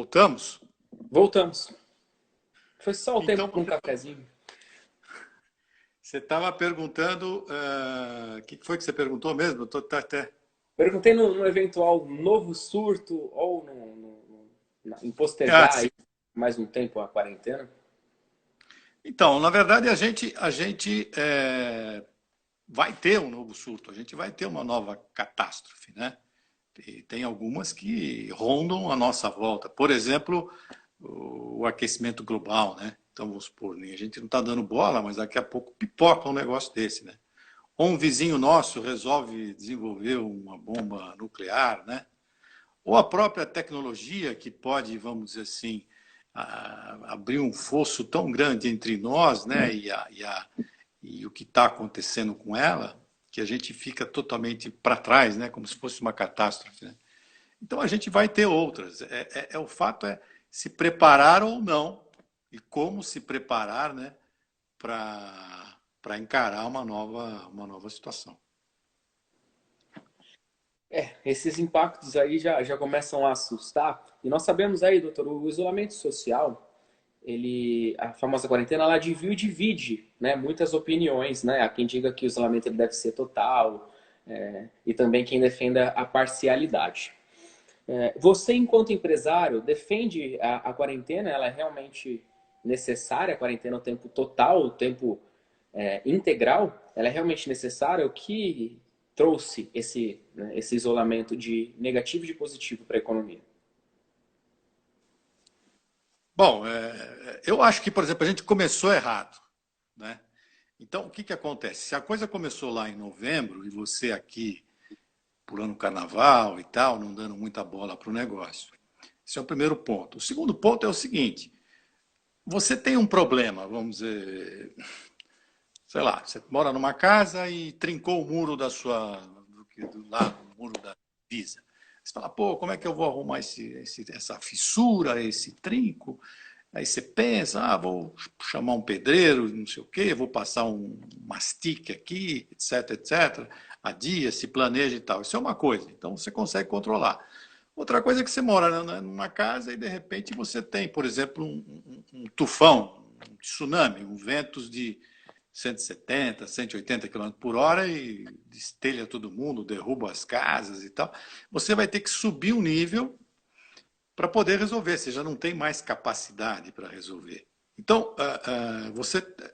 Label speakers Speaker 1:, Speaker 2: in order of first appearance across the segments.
Speaker 1: Voltamos?
Speaker 2: Voltamos. Foi só o tempo
Speaker 1: Então,
Speaker 2: para um cafezinho.
Speaker 1: você estava perguntando. O que foi que você perguntou mesmo? Eu tô até.
Speaker 2: Perguntei no eventual novo surto ou em
Speaker 1: Ah,
Speaker 2: postergar
Speaker 1: sim.
Speaker 2: aí mais um tempo a quarentena.
Speaker 1: Então, na verdade, a gente vai ter um novo surto, a gente vai ter uma nova catástrofe, né? E tem algumas que rondam a nossa volta. Por exemplo, o aquecimento global, né? Então, vamos supor, a gente não está dando bola, mas daqui a pouco pipoca um negócio desse, né? Ou um vizinho nosso resolve desenvolver uma bomba nuclear, né? Ou a própria tecnologia que pode, vamos dizer assim, abrir um fosso tão grande entre nós, né, e o que está acontecendo com ela, que a gente fica totalmente para trás, né, como se fosse uma catástrofe. Né? Então a gente vai ter outras. O fato é se preparar ou não e como se preparar, né, para encarar uma nova situação.
Speaker 2: Esses impactos aí já começam a assustar. E nós sabemos aí, doutor, o isolamento social, a famosa quarentena, ela divide, né, muitas opiniões, né? Há quem diga que o isolamento ele deve ser total, e também quem defenda a parcialidade. Você, enquanto empresário, defende a quarentena? Ela é realmente necessária, a quarentena, o tempo total, o tempo integral? Ela é realmente necessária? O que trouxe esse isolamento de negativo e de positivo para a economia?
Speaker 1: Bom, eu acho que, por exemplo, a gente começou errado, né? Então, o que que acontece? Se a coisa começou lá em novembro e você aqui pulando carnaval e tal, não dando muita bola para o negócio. Esse é o primeiro ponto. O segundo ponto é o seguinte: você tem um problema, vamos dizer, sei lá, você mora numa casa e trincou o muro do lado, o muro da divisa. Você fala, pô, como é que eu vou arrumar essa fissura, esse trinco? Aí você pensa, vou chamar um pedreiro, não sei o quê, vou passar um mastique aqui, etc, etc. Adia, se planeja e tal. Isso é uma coisa, então você consegue controlar. Outra coisa é que você mora numa casa e de repente você tem, por exemplo, um tufão, um tsunami, um ventos de 170, 180 quilômetros por hora e destelha todo mundo, derruba as casas e tal. Você vai ter que subir um nível para poder resolver, você já não tem mais capacidade para resolver. Então,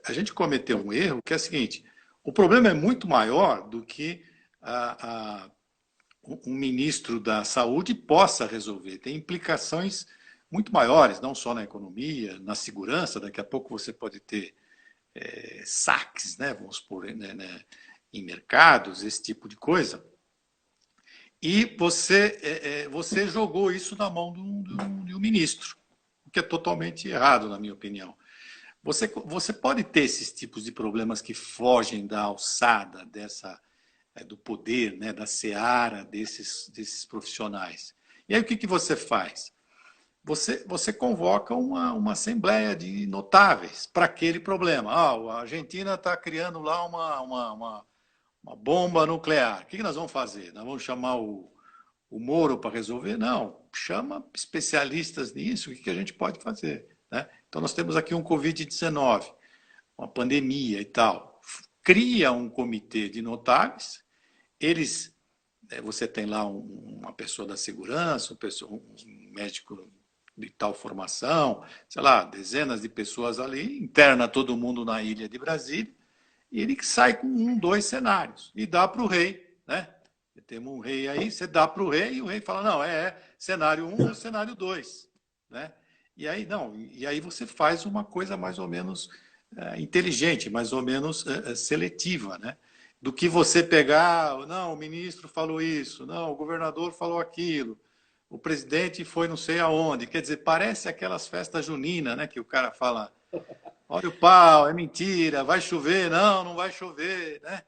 Speaker 1: a gente cometeu um erro que é o seguinte: o problema é muito maior do que um ministro da saúde possa resolver. Tem implicações muito maiores, não só na economia, na segurança. Daqui a pouco você pode ter saques, né, vamos supor, em mercados, esse tipo de coisa. E você jogou isso na mão de um ministro, o que é totalmente errado, na minha opinião. Você pode ter esses tipos de problemas que fogem da alçada do poder, né, da seara desses profissionais. E aí o que você faz? Você convoca uma assembleia de notáveis para aquele problema. A Argentina está criando lá uma bomba nuclear. O que nós vamos fazer? Nós vamos chamar o Moro para resolver? Não. Chama especialistas nisso. O que a gente pode fazer? Né? Então, nós temos aqui um Covid-19, uma pandemia e tal. Cria um comitê de notáveis. Você tem lá uma pessoa da segurança, um médico de tal formação, sei lá, dezenas de pessoas ali, interna todo mundo na ilha de Brasília, e ele sai com dois cenários e dá para o rei, né? Temos um rei aí, você dá para o rei e o rei fala, não, cenário um ou cenário 2, né? E aí, não, e aí você faz uma coisa mais ou menos inteligente, mais ou menos seletiva, né? Do que você pegar, não, o ministro falou isso, não, o governador falou aquilo, o presidente foi não sei aonde. Quer dizer, parece aquelas festas juninas, né? Que o cara fala, olha o pau, é mentira, vai chover, não, não vai chover, né?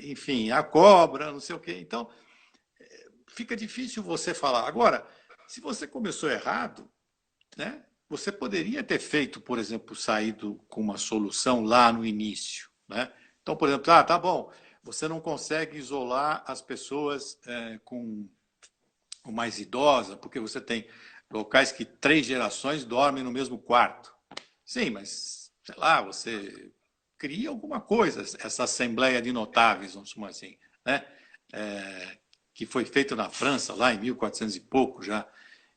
Speaker 1: Enfim, a cobra, não sei o quê. Então, fica difícil você falar. Agora, se você começou errado, né? Você poderia ter feito, por exemplo, saído com uma solução lá no início, né? Então, por exemplo, tá bom, você não consegue isolar as pessoas com mais idosa, porque você tem locais que 3 gerações dormem no mesmo quarto. Sim, mas, sei lá, você cria alguma coisa, essa assembleia de notáveis, vamos chamar assim, né? Que foi feito na França, lá em 1400 e pouco já.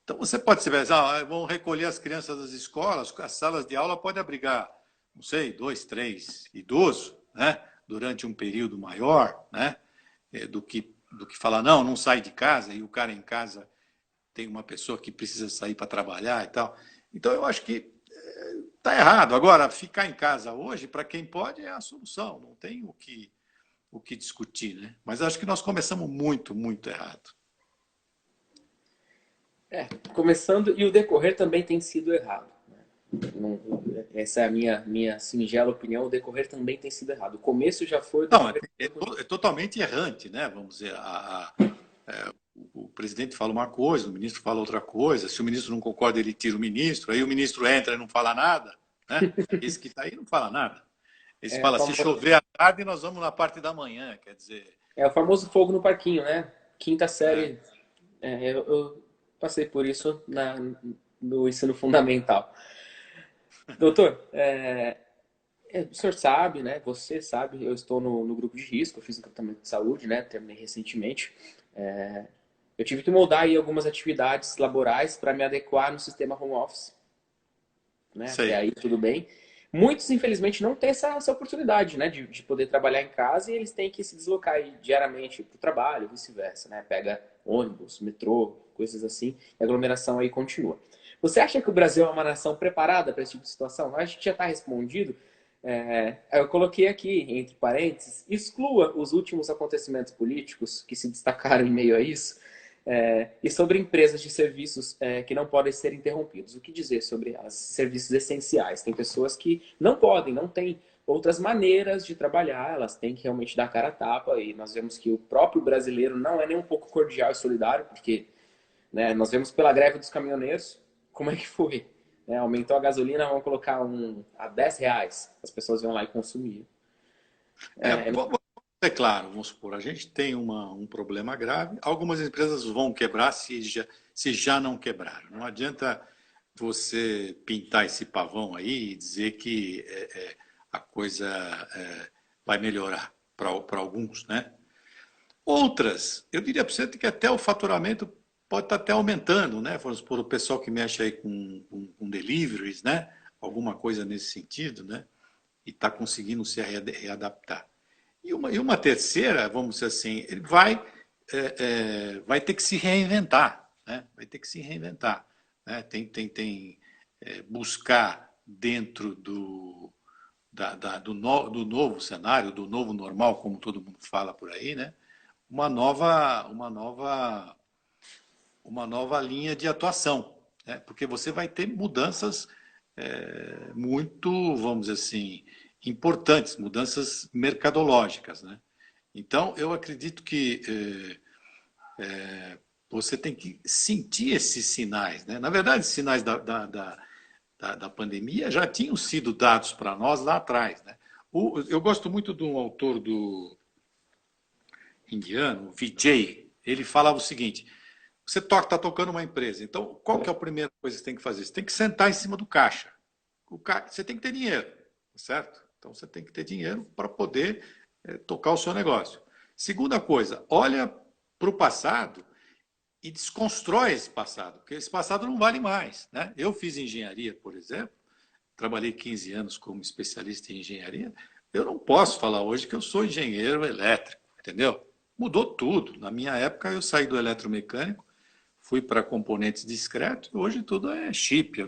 Speaker 1: Então, você pode se pensar, vão recolher as crianças das escolas, as salas de aula podem abrigar, não sei, 2, 3 idosos, né? Durante um período maior, né? Do que falar, não sai de casa, e o cara em casa tem uma pessoa que precisa sair para trabalhar e tal. Então, eu acho que está errado. Agora, ficar em casa hoje, para quem pode, é a solução. Não tem o que discutir, né? Mas acho que nós começamos muito, muito errado.
Speaker 2: Começando, e o decorrer também tem sido errado. Essa é a minha singela opinião, o decorrer também tem sido errado. O começo já foi, o
Speaker 1: Não,
Speaker 2: decorrer...
Speaker 1: é totalmente errante, né? Vamos dizer, o presidente fala uma coisa, o ministro fala outra coisa. Se o ministro não concorda, ele tira o ministro. Aí o ministro entra e não fala nada, né? Esse que está aí não fala nada. Esse
Speaker 2: É,
Speaker 1: fala, se chover à tarde, nós vamos na parte da manhã, quer dizer...
Speaker 2: é o famoso fogo no parquinho, né? Quinta
Speaker 1: É,
Speaker 2: série. Eu passei por isso no ensino fundamental. Doutor, o senhor sabe, né? Você sabe, eu estou no grupo de risco, eu fiz um tratamento de saúde, né? Terminei recentemente. Eu tive que moldar aí algumas atividades laborais para me adequar no sistema home office, né? Até
Speaker 1: sei.
Speaker 2: aí tudo bem. Muitos, infelizmente, não têm essa oportunidade, né? De poder trabalhar em casa e eles têm que se deslocar aí diariamente para o trabalho, vice-versa, né? Pega ônibus, metrô, coisas assim, e a aglomeração aí continua. Você acha que o Brasil é uma nação preparada para esse tipo de situação? A gente já está respondido. Eu coloquei aqui, entre parênteses, exclua os últimos acontecimentos políticos que se destacaram em meio a isso, e sobre empresas de serviços que não podem ser interrompidos. O que dizer sobre os serviços essenciais? Tem pessoas que não podem, não têm outras maneiras de trabalhar, elas têm que realmente dar a cara a tapa, e nós vemos que o próprio brasileiro não é nem um pouco cordial e solidário, porque, né, nós vemos pela greve dos caminhoneiros como é que foi. Aumentou a gasolina, vamos colocar a R$ 10, as pessoas vão lá e consumir.
Speaker 1: Vamos ser claro, vamos supor, a gente tem um problema grave, algumas empresas vão quebrar se já não quebraram. Não adianta você pintar esse pavão aí e dizer que a coisa vai melhorar para alguns, né? Outras, eu diria para você que até o faturamento pode estar até aumentando, né? Vamos supor, o pessoal que mexe aí com deliveries, né? Alguma coisa nesse sentido, né? E está conseguindo se readaptar. E uma terceira, vamos dizer assim, ele vai ter que se reinventar, né? Vai ter que se reinventar, né? Tem buscar dentro do novo cenário, do novo normal, como todo mundo fala por aí, né? Uma nova linha de atuação, né? Porque você vai ter mudanças muito, vamos dizer assim, importantes, mudanças mercadológicas, né? Então, eu acredito que você tem que sentir esses sinais, né? Na verdade, os sinais da pandemia já tinham sido dados para nós lá atrás, né? Eu gosto muito de um autor indiano, Vijay. Ele falava o seguinte: você está tocando uma empresa, então qual que é a primeira coisa que você tem que fazer? Você tem que sentar em cima do caixa. Você tem que ter dinheiro, certo? Então você tem que ter dinheiro para poder tocar o seu negócio. Segunda coisa, olha para o passado e desconstrói esse passado, porque esse passado não vale mais, né? Eu fiz engenharia, por exemplo, trabalhei 15 anos como especialista em engenharia, eu não posso falar hoje que eu sou engenheiro elétrico, entendeu? Mudou tudo. Na minha época, eu saí do eletromecânico, fui para componentes discretos, e hoje tudo é chip.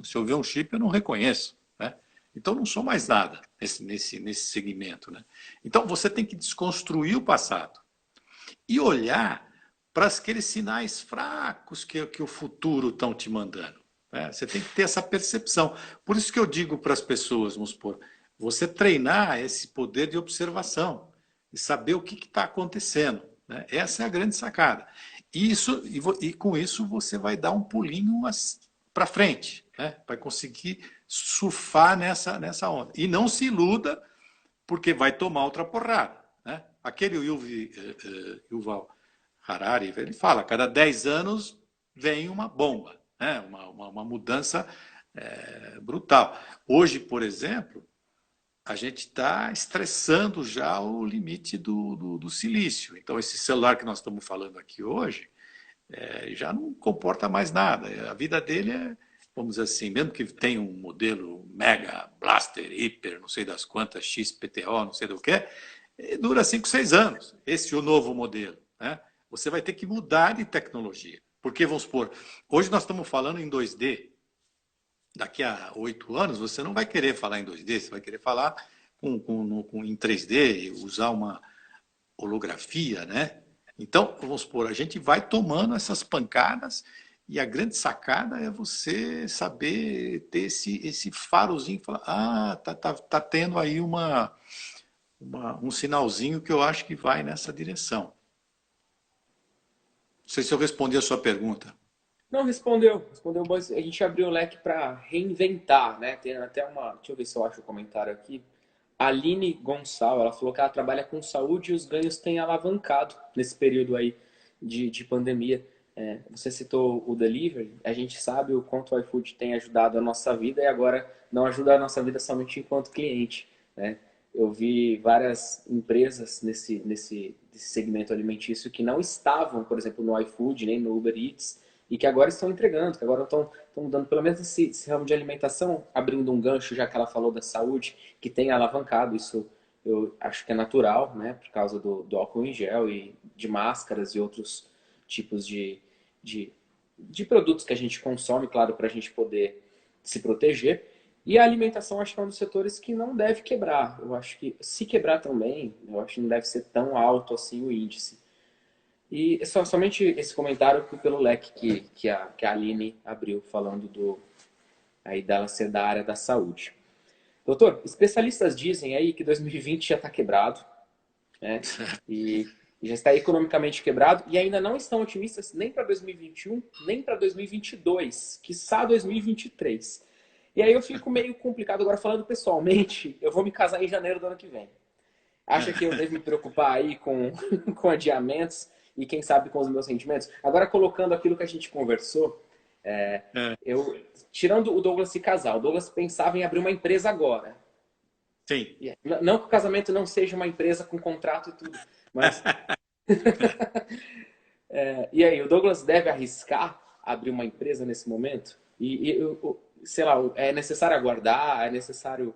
Speaker 1: Se eu ver um chip, eu não reconheço, né? Então, não sou mais nada nesse segmento, né? Então, você tem que desconstruir o passado e olhar para aqueles sinais fracos que o futuro estão te mandando, né? Você tem que ter essa percepção. Por isso que eu digo para as pessoas, vamos supor, você treinar esse poder de observação e saber o que está acontecendo, né? Essa é a grande sacada. E com isso você vai dar um pulinho para frente, né? Vai conseguir surfar nessa onda. E não se iluda, porque vai tomar outra porrada, né? Aquele Yuval Harari, ele fala, cada 10 anos vem uma bomba, né? Uma mudança brutal. Hoje, por exemplo, a gente está estressando já o limite do silício. Então, esse celular que nós estamos falando aqui hoje já não comporta mais nada. A vida dele vamos dizer assim, mesmo que tenha um modelo Mega, Blaster, Hyper, não sei das quantas, XPTO, não sei do que, dura 5, 6 anos. Esse é o novo modelo. Né? Você vai ter que mudar de tecnologia. Porque, vamos supor, hoje nós estamos falando em 2D. Daqui a 8 anos, você não vai querer falar em 2D, você vai querer falar em 3D, usar uma holografia, né? Então, vamos supor, a gente vai tomando essas pancadas e a grande sacada é você saber ter esse farozinho, falar, tá tendo aí um sinalzinho que eu acho que vai nessa direção. Não sei se eu respondi a sua pergunta.
Speaker 2: Não, respondeu. Respondeu, mas a gente abriu o leque para reinventar, né? Tem até uma. Deixa eu ver se eu acho o comentário aqui. A Aline Gonçal, ela falou que ela trabalha com saúde e os ganhos têm alavancado nesse período aí de pandemia. Você citou o delivery, a gente sabe o quanto o iFood tem ajudado a nossa vida e agora não ajuda a nossa vida somente enquanto cliente, né? Eu vi várias empresas nesse segmento alimentício que não estavam, por exemplo, no iFood, nem no Uber Eats, e que agora estão entregando, que agora estão dando pelo menos esse ramo de alimentação, abrindo um gancho, já que ela falou da saúde, que tem alavancado, isso eu acho que é natural, né, por causa do álcool em gel e de máscaras e outros tipos de, de produtos que a gente consome, claro, para a gente poder se proteger. E a alimentação acho que é um dos setores que não deve quebrar. Eu acho que se quebrar também, eu acho que não deve ser tão alto assim o índice. E somente esse comentário pelo leque que a Aline abriu, falando aí dela ser da área da saúde. Doutor, especialistas dizem aí que 2020 já está quebrado, né? E já está economicamente quebrado e ainda não estão otimistas nem para 2021, nem para 2022, quiçá 2023. E aí eu fico meio complicado agora falando pessoalmente, eu vou me casar em janeiro do ano que vem. Acha que eu devo me preocupar aí com, com adiamentos e quem sabe com os meus rendimentos? Agora colocando aquilo que a gente conversou, eu tirando o Douglas se casar, o Douglas pensava em abrir uma empresa agora.
Speaker 1: Sim.
Speaker 2: Não que o casamento não seja uma empresa com contrato e tudo, mas e aí, o Douglas deve arriscar abrir uma empresa nesse momento? Sei lá, é necessário aguardar? É necessário.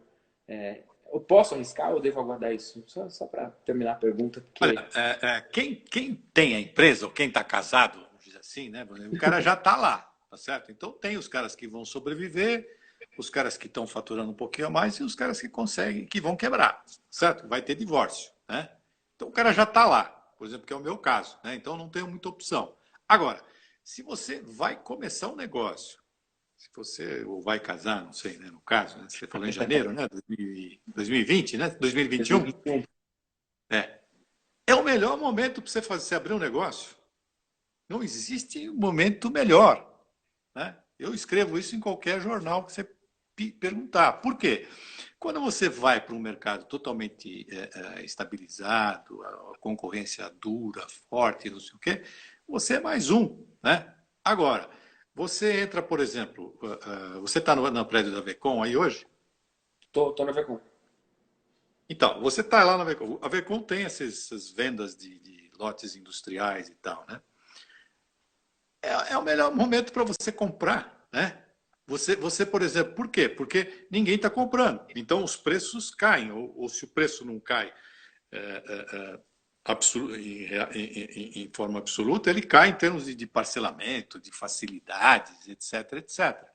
Speaker 2: Eu posso arriscar ou devo aguardar isso? Só para terminar a pergunta, porque.
Speaker 1: Olha, quem tem a empresa, ou quem está casado, vamos dizer assim, né? O cara já está lá, tá certo? Então tem os caras que vão sobreviver, os caras que estão faturando um pouquinho a mais e os caras que conseguem, que vão quebrar, certo? Vai ter divórcio, né? Então o cara já está lá, por exemplo, que é o meu caso, né? Então não tenho muita opção. Agora, se você vai começar um negócio, se você ou vai casar, não sei, né? No caso, né? Você falou em janeiro, né? 2020, né? 2021. É. É o melhor momento para você abrir um negócio. Não existe momento melhor. Né? Eu escrevo isso em qualquer jornal que você perguntar. Por quê? Quando você vai para um mercado totalmente estabilizado, a concorrência dura, forte, não sei o quê, você é mais um. Né? Agora, você entra, por exemplo, você está no prédio da Vecom aí hoje?
Speaker 2: Tô na Vecom.
Speaker 1: Então, você está lá na Vecom. A Vecom tem essas vendas de lotes industriais e tal, né? É o melhor momento para você comprar, né? Você, por exemplo, por quê? Porque ninguém está comprando. Então, os preços caem. Ou se o preço não cai em forma absoluta, ele cai em termos de parcelamento, de facilidades, etc, etc.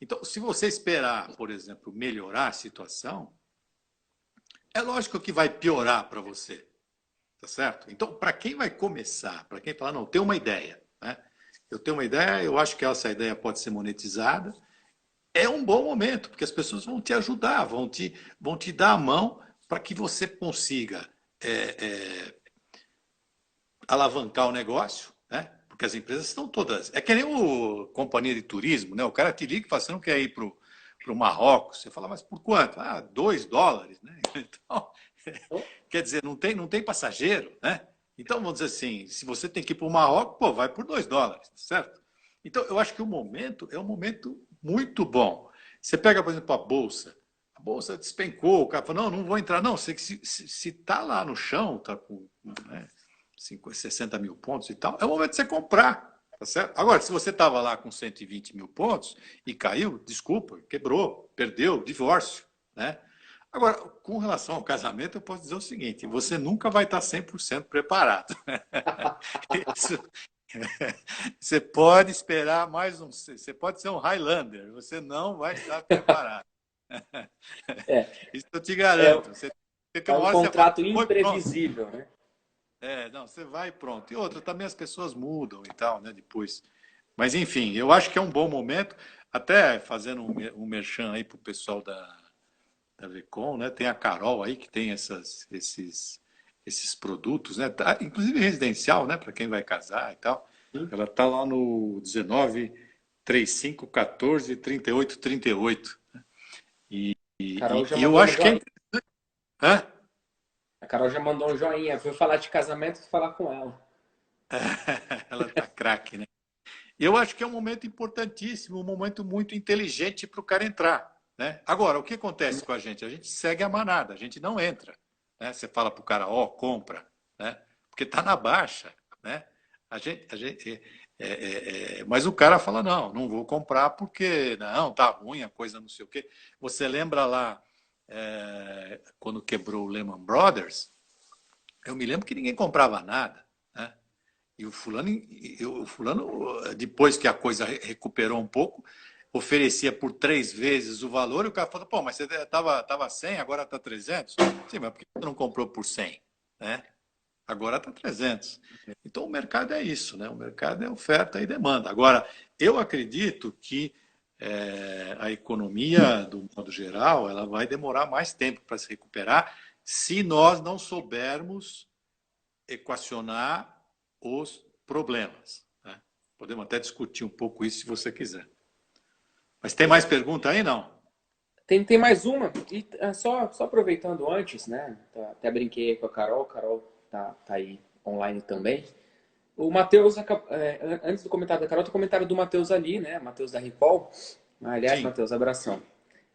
Speaker 1: Então, se você esperar, por exemplo, melhorar a situação, é lógico que vai piorar para você. Tá certo? Então, para quem vai começar, para quem fala, não, tem uma ideia, né? Eu tenho uma ideia, eu acho que essa ideia pode ser monetizada. É um bom momento, porque as pessoas vão te ajudar, vão te dar a mão para que você consiga alavancar o negócio, né? Porque as empresas estão todas. É que nem o companhia de turismo, né? O cara te liga e fala, você não quer ir para o Marrocos? Você fala, mas por quanto? Ah, $2, né? Então, quer dizer, não tem passageiro, né? Então, vamos dizer assim, se você tem que ir para o Marrocos, pô, vai por $2, certo? Então, eu acho que o momento é um momento muito bom. Você pega, por exemplo, a bolsa despencou, o cara falou, não vou entrar. Não, se está lá no chão, está com, né, 60 mil pontos e tal, é o momento de você comprar. Tá certo? Agora, se você estava lá com 120 mil pontos e caiu, desculpa, quebrou, perdeu, divórcio. Né? Agora, com relação ao casamento, eu posso dizer o seguinte, você nunca vai estar 100% preparado. Isso, você pode esperar mais um... Você pode ser um Highlander, você não vai estar preparado.
Speaker 2: É,
Speaker 1: Isso eu te
Speaker 2: é,
Speaker 1: garanto. Você tem
Speaker 2: é
Speaker 1: uma
Speaker 2: um
Speaker 1: hora que você fala,
Speaker 2: contrato
Speaker 1: foi pronto.
Speaker 2: imprevisível, né?
Speaker 1: Não, você vai pronto. E outra, também as pessoas mudam e tal, né, depois. Mas, enfim, eu acho que é um bom momento, até fazendo um merchan aí para o pessoal da Vecom, né? Tem a Carol aí que tem esses produtos, né? Inclusive residencial, né? Para quem vai casar e tal. Ela está lá no 19 35 14 38 38.
Speaker 2: A Carol já
Speaker 1: E eu
Speaker 2: mandou um
Speaker 1: acho que é
Speaker 2: joinha.
Speaker 1: interessante. Hã?
Speaker 2: A Carol já mandou um joinha. Fui falar de casamento, fui falar com ela.
Speaker 1: Ela tá craque, né? Eu acho que é um momento importantíssimo, um momento muito inteligente para o cara entrar. Né? Agora, o que acontece com a gente? A gente segue a manada, a gente não entra. Né? Você fala para o cara, ó, compra, né? Porque está na baixa. Né? Mas o cara fala, não vou comprar porque não, tá ruim a coisa, não sei o quê. Você lembra lá, quando quebrou o Lehman Brothers? Eu me lembro que ninguém comprava nada. Né? E o fulano, depois que a coisa recuperou um pouco, oferecia por 3 vezes o valor, e o cara falou, pô, mas você tava 100, agora está 300? Sim, mas por que você não comprou por 100? Né? Agora está 300. Então o mercado é isso, né? O mercado é oferta e demanda. Agora, eu acredito que a economia, do modo geral, ela vai demorar mais tempo para se recuperar se nós não soubermos equacionar os problemas. Né? Podemos até discutir um pouco isso se você quiser. Mas tem mais pergunta aí, não?
Speaker 2: Tem mais uma, e só aproveitando antes, né? Até brinquei aí com a Carol tá aí online também. O Matheus, antes do comentário da Carol, tem o comentário do Matheus ali, né? Matheus da Ripol. Aliás,
Speaker 1: Sim.
Speaker 2: Matheus, abração.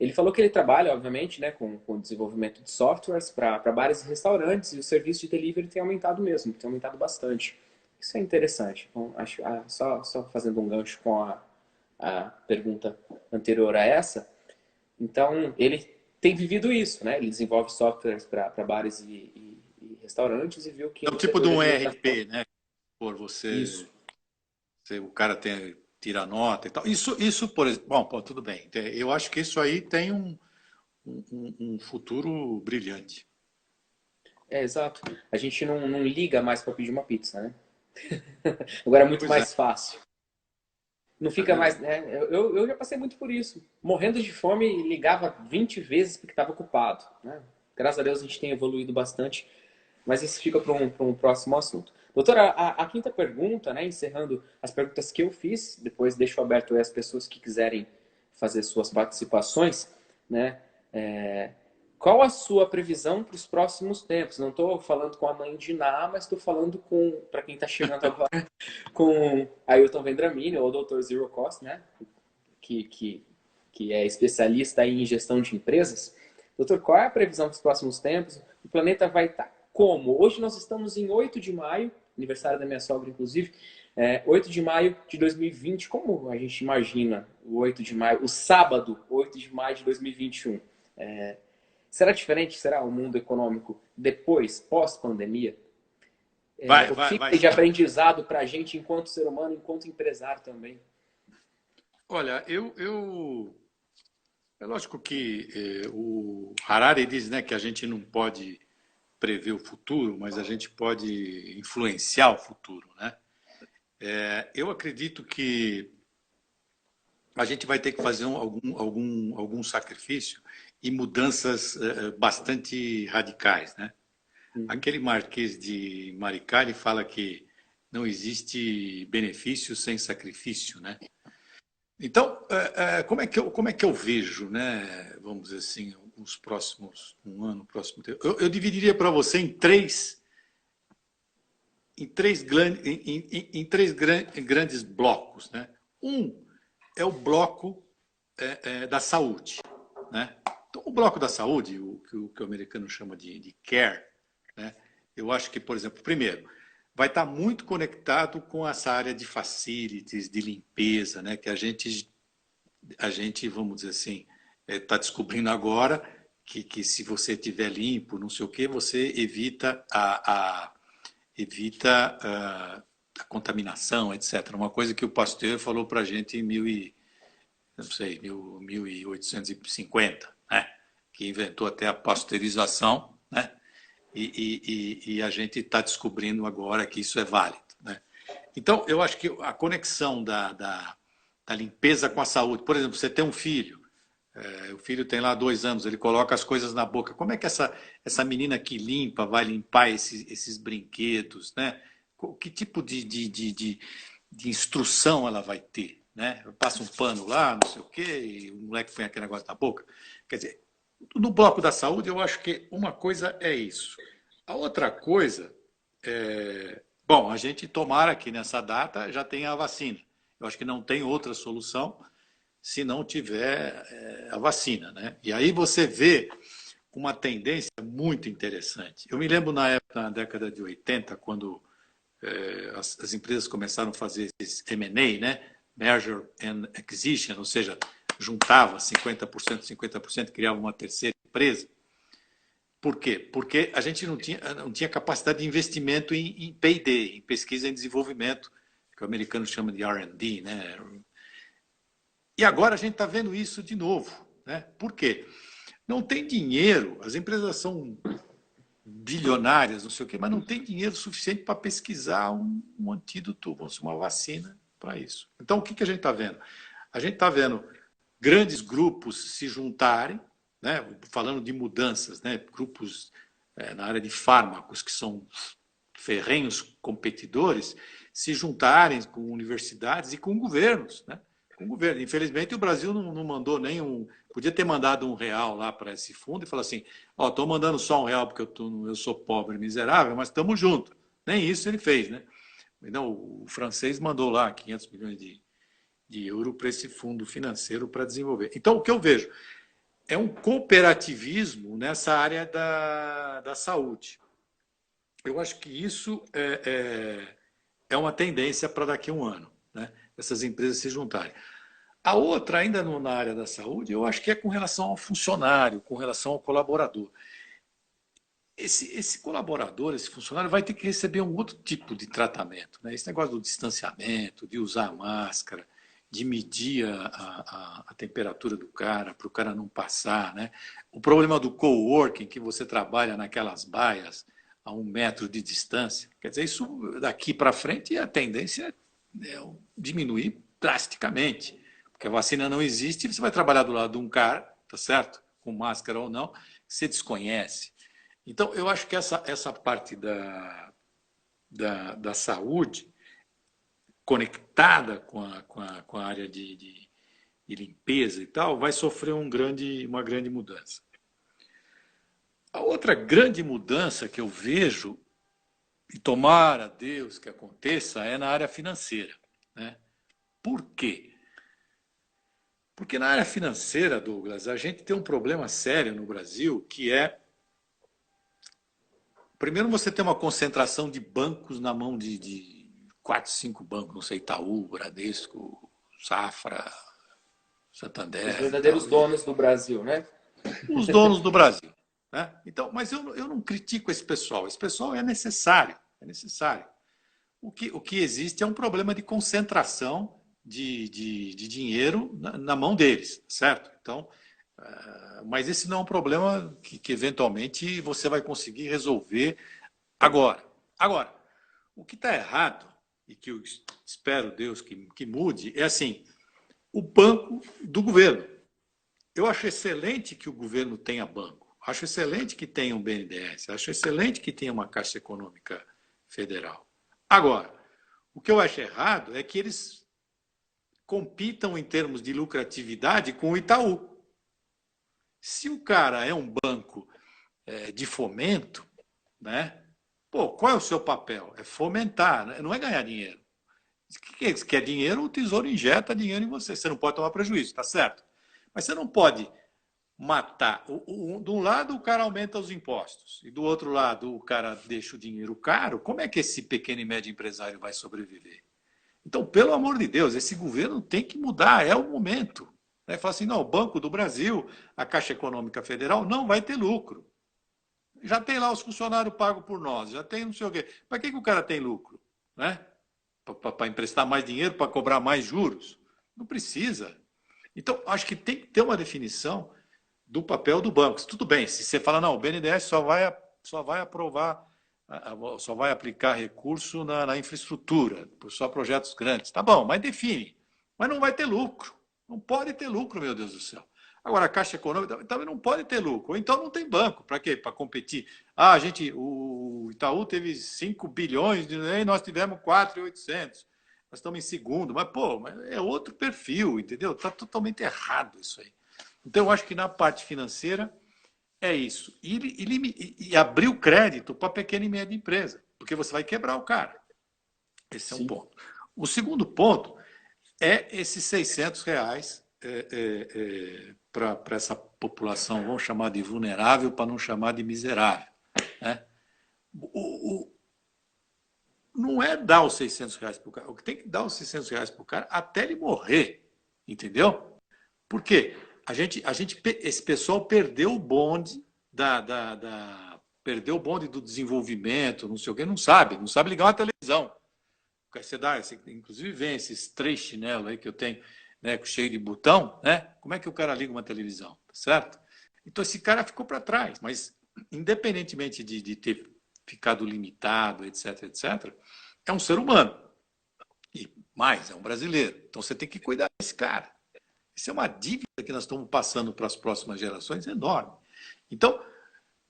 Speaker 2: Ele falou que ele trabalha, obviamente, né, com o desenvolvimento de softwares para bares e restaurantes, e o serviço de delivery tem aumentado mesmo, tem aumentado bastante. Isso é interessante. Então, acho, só fazendo um gancho com a pergunta anterior a essa. Então, ele tem vivido isso, né? Ele desenvolve softwares para bares e restaurantes e viu que
Speaker 1: É o
Speaker 2: no
Speaker 1: tipo
Speaker 2: setor
Speaker 1: de
Speaker 2: de
Speaker 1: um
Speaker 2: alimentação...
Speaker 1: ERP, né? Por
Speaker 2: Isso.
Speaker 1: o cara tira nota e tal. Isso por exemplo. Bom, pô, tudo bem. Eu acho que isso aí tem um futuro brilhante.
Speaker 2: Exato. A gente não liga mais para pedir uma pizza, né? Agora é muito
Speaker 1: Pois é,
Speaker 2: mais fácil. Não
Speaker 1: é
Speaker 2: fica mais,
Speaker 1: verdade.
Speaker 2: né? Eu já passei muito por isso. Morrendo de fome, ligava 20 vezes porque estava ocupado, né? Graças a Deus a gente tem evoluído bastante, mas isso fica para um próximo assunto. Doutora, a quinta pergunta, né? Encerrando as perguntas que eu fiz, depois deixo aberto aí as pessoas que quiserem fazer suas participações, né? É, qual a sua previsão para os próximos tempos? Não estou falando com a mãe de Ná, mas estou falando para quem está chegando agora, com Ailton Vendramini, ou Dr. Zero Cost, né? Que é especialista em gestão de empresas. Doutor, qual é a previsão para os próximos tempos? O planeta vai estar como? Hoje nós estamos em 8 de maio, aniversário da minha sogra, inclusive, 8 de maio de 2020. Como a gente imagina o 8 de maio, o sábado, 8 de maio de 2021? Será diferente? Será o mundo econômico depois, pós-pandemia? O que
Speaker 1: Vai
Speaker 2: fica de
Speaker 1: sim.
Speaker 2: aprendizado para a gente enquanto ser humano, enquanto empresário também?
Speaker 1: Olha, é lógico que o Harari diz, né, que a gente não pode prever o futuro, mas a gente pode influenciar o futuro, né? Eu acredito que a gente vai ter que fazer algum sacrifício e mudanças bastante radicais, né?
Speaker 2: Uhum.
Speaker 1: Aquele Marquês de Maricá, ele fala que não existe benefício sem sacrifício, né? Então, como é que eu vejo, né? Vamos dizer assim, os próximos um ano, próximo tempo. Eu dividiria para você em três grandes blocos, né? Um é o bloco da saúde, né? Então, o bloco da saúde, o que o americano chama de care, né? Eu acho que, por exemplo, primeiro, vai estar muito conectado com essa área de facilities, de limpeza, né? Que a gente, vamos dizer assim, está descobrindo agora que se você tiver limpo, não sei o quê, você evita a contaminação, etc. Uma coisa que o Pasteur falou para a gente em não sei, 1850, né? Que inventou até a pasteurização, né? E a gente está descobrindo agora que isso é válido, né? Então, eu acho que a conexão da limpeza com a saúde, por exemplo, você tem um filho, o filho tem lá 2 anos, ele coloca as coisas na boca. Como é que essa menina que limpa vai limpar esses brinquedos, né? Que tipo de instrução ela vai ter, né? Passa um pano lá, não sei o quê, e o moleque põe aquele negócio na boca. Quer dizer, no bloco da saúde, eu acho que uma coisa é isso. A outra coisa bom, a gente tomara que nessa data já tenha a vacina. Eu acho que não tem outra solução se não tiver a vacina, né? E aí você vê uma tendência muito interessante. Eu me lembro na década de 80, quando as empresas começaram a fazer esse M&A, né? Merger and Acquisition, ou seja, juntava 50%, 50%, criava uma terceira empresa. Por quê? Porque a gente não tinha capacidade de investimento em P&D, em pesquisa e desenvolvimento, que o americano chama de R&D, né? E agora a gente está vendo isso de novo, né? Por quê? Não tem dinheiro, as empresas são bilionárias, não sei o quê, mas não tem dinheiro suficiente para pesquisar um antídoto, uma vacina para isso. Então, o que a gente está vendo? A gente está vendo grandes grupos se juntarem, né? Falando de mudanças, né? Grupos na área de fármacos, que são ferrenhos competidores, se juntarem com universidades e com governos, né? Com o governo. Infelizmente, o Brasil não mandou nenhum. Podia ter mandado R$ 1 lá para esse fundo e falar assim: ó, estou mandando só R$ 1 porque eu sou pobre e miserável, mas estamos juntos. Nem isso ele fez, né? Não, o francês mandou lá 500 milhões de euros para esse fundo financeiro para desenvolver. Então, o que eu vejo é um cooperativismo nessa área da saúde. Eu acho que isso é uma tendência para daqui a um ano, né? Essas empresas se juntarem. A outra, ainda na área da saúde, eu acho que é com relação ao funcionário, com relação ao colaborador. Esse colaborador, esse funcionário, vai ter que receber um outro tipo de tratamento, né? Esse negócio do distanciamento, de usar a máscara, de medir a temperatura do cara, para o cara não passar, né? O problema do coworking, que você trabalha naquelas baias a 1 metro de distância. Quer dizer, isso daqui para frente a tendência é diminuir drasticamente. Porque a vacina não existe e você vai trabalhar do lado de um cara, tá certo? Com máscara ou não, que você desconhece. Então, eu acho que essa parte da saúde, conectada com a área de limpeza e tal, vai sofrer uma grande mudança. A outra grande mudança que eu vejo, e tomara a Deus que aconteça, é na área financeira, né? Por quê? Porque na área financeira, Douglas, a gente tem um problema sério no Brasil, que é, primeiro, você tem uma concentração de bancos na mão de 4, 5 bancos, não sei, Itaú, Bradesco, Safra,
Speaker 2: Os
Speaker 1: Santander e
Speaker 2: verdadeiros
Speaker 1: tal.
Speaker 2: donos do Brasil, né?
Speaker 1: Os donos do Brasil, né? Então, mas eu não critico esse pessoal. Esse pessoal é necessário, é necessário. O que existe é um problema de concentração de dinheiro na mão deles, certo? Então, mas esse não é um problema que eventualmente você vai conseguir resolver agora. Agora, o que está errado, e que eu espero, Deus, que mude, é assim, o banco do governo. Eu acho excelente que o governo tenha banco. Acho excelente que tenha um BNDES. Acho excelente que tenha uma Caixa Econômica Federal. Agora, o que eu acho errado é que eles compitam em termos de lucratividade com o Itaú. Se o cara é um banco de fomento, né? Pô, qual é o seu papel? É fomentar, né? Não é ganhar dinheiro. Se quer dinheiro, o Tesouro injeta dinheiro em você. Você não pode tomar prejuízo, tá certo? Mas você não pode matar. De um lado, o cara aumenta os impostos, e do outro lado, o cara deixa o dinheiro caro. Como é que esse pequeno e médio empresário vai sobreviver? Então, pelo amor de Deus, esse governo tem que mudar, é o momento. Fala assim, não, o Banco do Brasil, a Caixa Econômica Federal não vai ter lucro. Já tem lá os funcionários pagos por nós, já tem não sei o quê. Para que o cara tem lucro? Né? Para emprestar mais dinheiro, para cobrar mais juros? Não precisa. Então, acho que tem que ter uma definição do papel do banco. Tudo bem, se você fala, não, o BNDES só vai aprovar, só vai aplicar recurso na infraestrutura, só projetos grandes. Tá bom, mas define. Mas não vai ter lucro. Não pode ter lucro, meu Deus do céu. Agora, a Caixa Econômica também não pode ter lucro. Ou então não tem banco. Para quê? Para competir. O Itaú teve 5 bilhões, e nós tivemos 4.800. Nós estamos em segundo. Mas, pô, é outro perfil, entendeu? Está totalmente errado isso aí. Então, eu acho que na parte financeira é isso. E abrir o crédito para pequena e média empresa, porque você vai quebrar o cara. Esse é um ponto. O segundo ponto é esses R$ 600 para essa população, vamos chamar de vulnerável, para não chamar de miserável. Né? Não é dar os R$ 600 para o cara. O que tem que dar os R$ 600 para o cara até ele morrer. Entendeu? Por quê? Esse pessoal perdeu o bonde perdeu o bonde do desenvolvimento, não sei o quê, não sabe ligar uma televisão. Você inclusive vem esses 3 chinelos aí que eu tenho, né, cheio de botão, né? Como é que o cara liga uma televisão, certo? Então esse cara ficou para trás, mas independentemente de ter ficado limitado, etc, etc, é um ser humano. E mais, é um brasileiro. Então você tem que cuidar desse cara. Isso é uma dívida que nós estamos passando para as próximas gerações enorme. Então,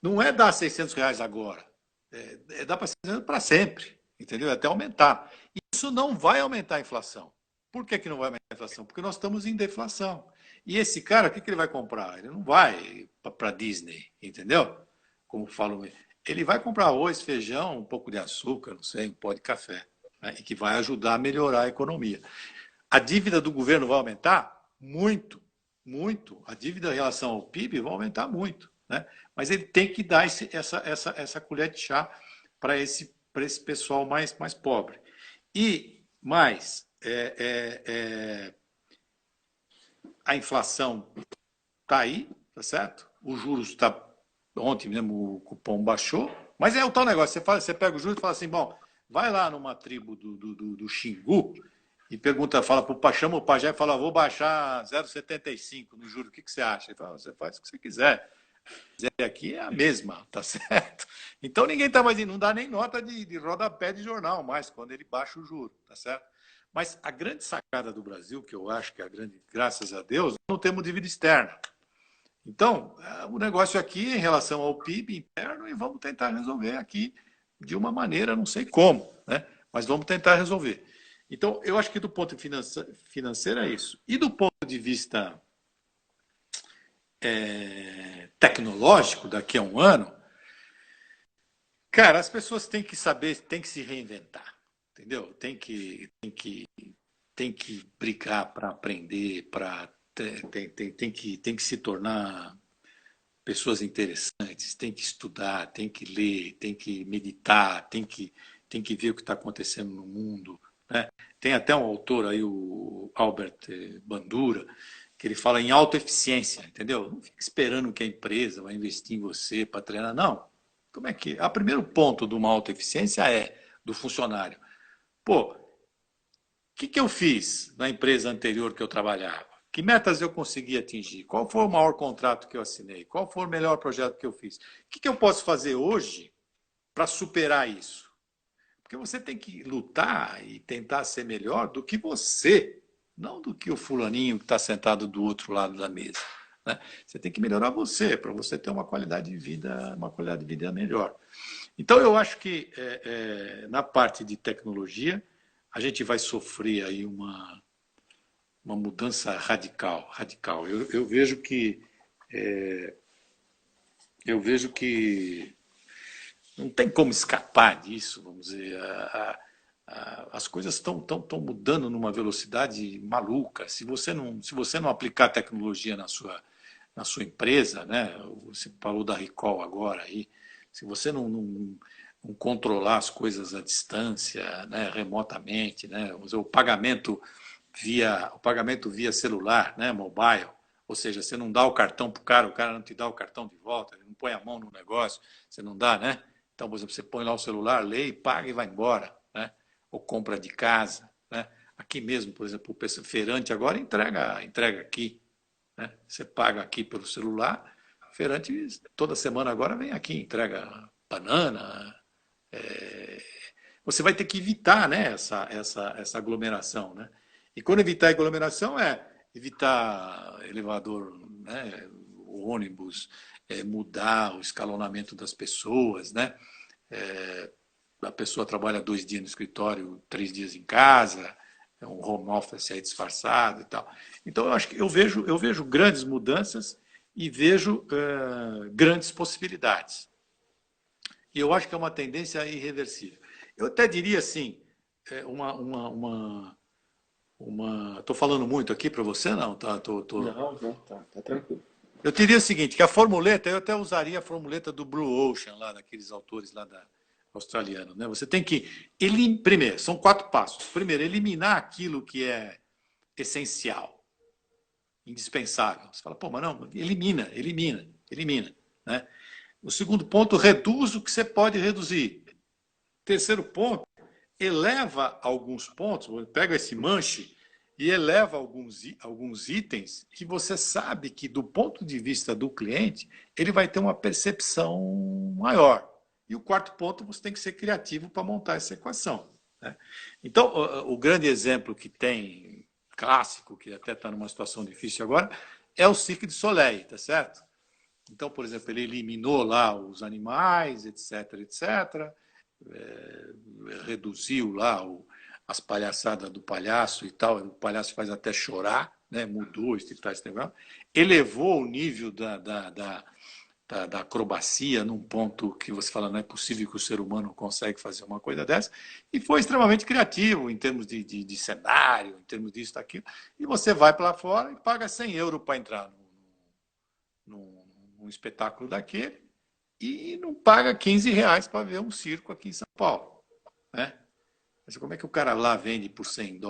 Speaker 1: não é dar R$ 600 agora, é dar para sempre, entendeu? Até aumentar. Isso não vai aumentar a inflação. Por que não vai aumentar a inflação? Porque nós estamos em deflação. E esse cara, o que ele vai comprar? Ele não vai para Disney, entendeu? Como falam, ele vai comprar arroz, feijão, um pouco de açúcar, não sei, um pó de café, né? E que vai ajudar a melhorar a economia. A dívida do governo vai aumentar? Muito, muito. A dívida em relação ao PIB vai aumentar muito. Né? Mas ele tem que dar essa colher de chá para esse pessoal mais pobre. E mais, a inflação está aí, tá certo? Os juros está. Ontem mesmo o cupom baixou, mas é o tal negócio. Você pega os juros e fala assim: bom, vai lá numa tribo do Xingu e pergunta, chama o pajé e fala: vou baixar 0,75 no juro, o que você acha? Ele fala: você faz o que você quiser. Aqui é a mesma, tá certo? Então ninguém está mais, não dá nem nota de rodapé de jornal mais quando ele baixa o juro, tá certo? Mas a grande sacada do Brasil, que eu acho que é a grande, graças a Deus, não temos dívida externa. Então, o negócio aqui é em relação ao PIB interno e vamos tentar resolver aqui de uma maneira, não sei como, né? Mas vamos tentar resolver. Então, eu acho que do ponto financeiro é isso. E do ponto de vista tecnológico, daqui a um ano, cara, as pessoas têm que saber, têm que se reinventar, entendeu? Tem que brigar para aprender, tem que se tornar pessoas interessantes, tem que estudar, tem que ler, tem que meditar, tem que ver o que está acontecendo no mundo. Né? Tem até um autor aí, o Albert Bandura, que ele fala em autoeficiência, entendeu? Não fica esperando que a empresa vai investir em você para treinar, não. Como é que... O primeiro ponto de uma autoeficiência é do funcionário. Pô, o que eu fiz na empresa anterior que eu trabalhava? Que metas eu consegui atingir? Qual foi o maior contrato que eu assinei? Qual foi o melhor projeto que eu fiz? O que eu posso fazer hoje para superar isso? Porque você tem que lutar e tentar ser melhor do que você, não do que o fulaninho que está sentado do outro lado da mesa. Né? Você tem que melhorar você, para você ter uma qualidade de vida melhor. Então, eu acho que na parte de tecnologia, a gente vai sofrer aí uma mudança radical. Eu vejo que não tem como escapar disso, vamos dizer. as coisas estão mudando numa velocidade maluca. Se você não aplicar tecnologia na sua empresa, né? Você falou da Recall agora aí, se você não controlar as coisas à distância, né? Remotamente, né? O pagamento via celular, né? Mobile, ou seja, você não dá o cartão para o cara não te dá o cartão de volta, ele não põe a mão no negócio, você não dá, né? Então, por exemplo, você põe lá o celular, lê e paga e vai embora, né? Ou compra de casa, né? Aqui mesmo, por exemplo, o feirante agora entrega aqui, né? Você paga aqui pelo celular, o feirante toda semana agora vem aqui, entrega banana. Você vai ter que evitar, né, essa aglomeração, né? E quando evitar aglomeração é evitar elevador, né, ônibus, mudar o escalonamento das pessoas, né? A pessoa trabalha 2 dias no escritório, 3 dias em casa, é um home office aí disfarçado e tal. Então, eu acho que eu vejo grandes mudanças e vejo grandes possibilidades. E eu acho que é uma tendência irreversível. Eu até diria assim, estou falando muito aqui para você, não?
Speaker 2: Não, tá tranquilo.
Speaker 1: Eu diria o seguinte, que a formuleta, eu até usaria a formuleta do Blue Ocean, lá daqueles autores lá australianos, né? Você tem que, primeiro, são 4 passos. Primeiro, eliminar aquilo que é essencial, indispensável. Você fala, pô, mas não, elimina, né? O segundo ponto, reduz o que você pode reduzir. Terceiro ponto, eleva alguns pontos, pega esse manche e eleva alguns itens que você sabe que, do ponto de vista do cliente, ele vai ter uma percepção maior. E o quarto ponto, você tem que ser criativo para montar essa equação, né? Então, o grande exemplo que tem, clássico, que até está numa situação difícil agora, é o Cirque du Soleil, tá certo? Então, por exemplo, ele eliminou lá os animais, etc., etc., reduziu lá as palhaçadas do palhaço e tal, o palhaço faz até chorar, né? Mudou esse negócio, elevou o nível da acrobacia num ponto que você fala, não é possível que o ser humano consegue fazer uma coisa dessa, e foi extremamente criativo em termos de cenário, em termos disso, daquilo, e você vai para lá fora e paga 100 euros para entrar num espetáculo daquele, e não paga 15 reais para ver um circo aqui em São Paulo, né? Mas como é que o cara lá vende por 100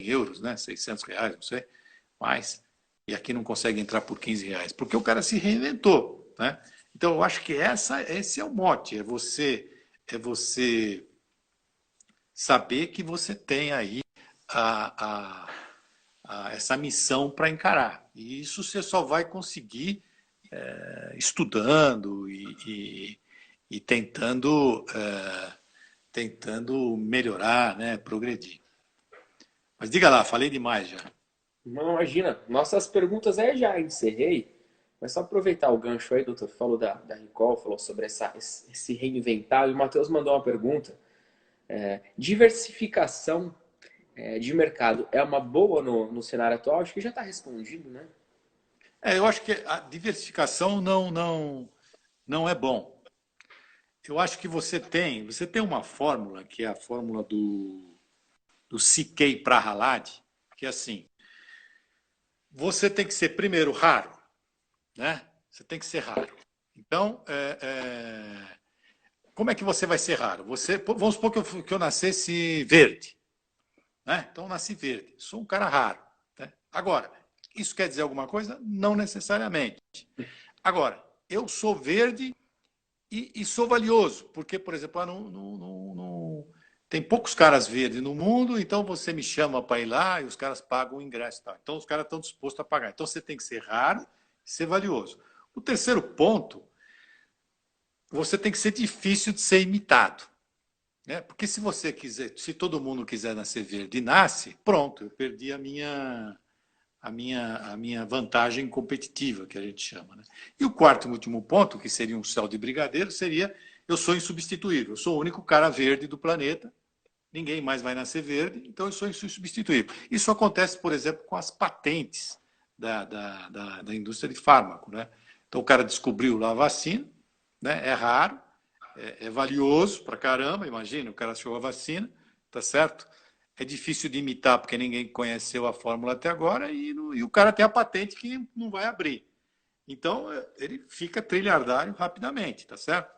Speaker 1: euros, né? 600 reais, não sei, mais, e aqui não consegue entrar por 15 reais? Porque o cara se reinventou, né? Então, eu acho que esse é o mote, é você saber que você tem aí essa missão para encarar. E isso você só vai conseguir estudando e tentando melhorar, né, progredir. Mas diga lá, falei demais já.
Speaker 2: Não, imagina. Nossas perguntas aí já encerrei. Mas só aproveitar o gancho aí, doutor. Falou da Recall, falou sobre esse reinventar. E o Matheus mandou uma pergunta. Diversificação de mercado é uma boa no cenário atual? Acho que já está respondido, né?
Speaker 1: Eu acho que a diversificação não é bom. Eu acho que você tem uma fórmula, que é a fórmula do CK Prahalad, que é assim, você tem que ser primeiro raro, né? Você tem que ser raro. Então, como é que você vai ser raro? Vamos supor que eu nascesse verde, né? Então, eu nasci verde, sou um cara raro, né? Agora, isso quer dizer alguma coisa? Não necessariamente. Agora, eu sou verde e sou valioso, porque, por exemplo, tem poucos caras verdes no mundo, então você me chama para ir lá e os caras pagam o ingresso. Tal. Então, os caras estão dispostos a pagar. Então, você tem que ser raro e ser valioso. O terceiro ponto, você tem que ser difícil de ser imitado, né? Porque se todo mundo quiser nascer verde e nasce, pronto, eu perdi a minha vantagem competitiva, que a gente chama, né? E o quarto e último ponto, que seria um céu de brigadeiro, seria: eu sou insubstituível, eu sou o único cara verde do planeta, ninguém mais vai nascer verde, então eu sou insubstituível. Isso acontece, por exemplo, com as patentes da indústria de fármaco, né? Então o cara descobriu lá a vacina, né? É raro, é valioso pra caramba, imagina, o cara achou a vacina, tá certo? É difícil de imitar porque ninguém conheceu a fórmula até agora e o cara tem a patente que não vai abrir. Então, ele fica trilhardário rapidamente, tá certo?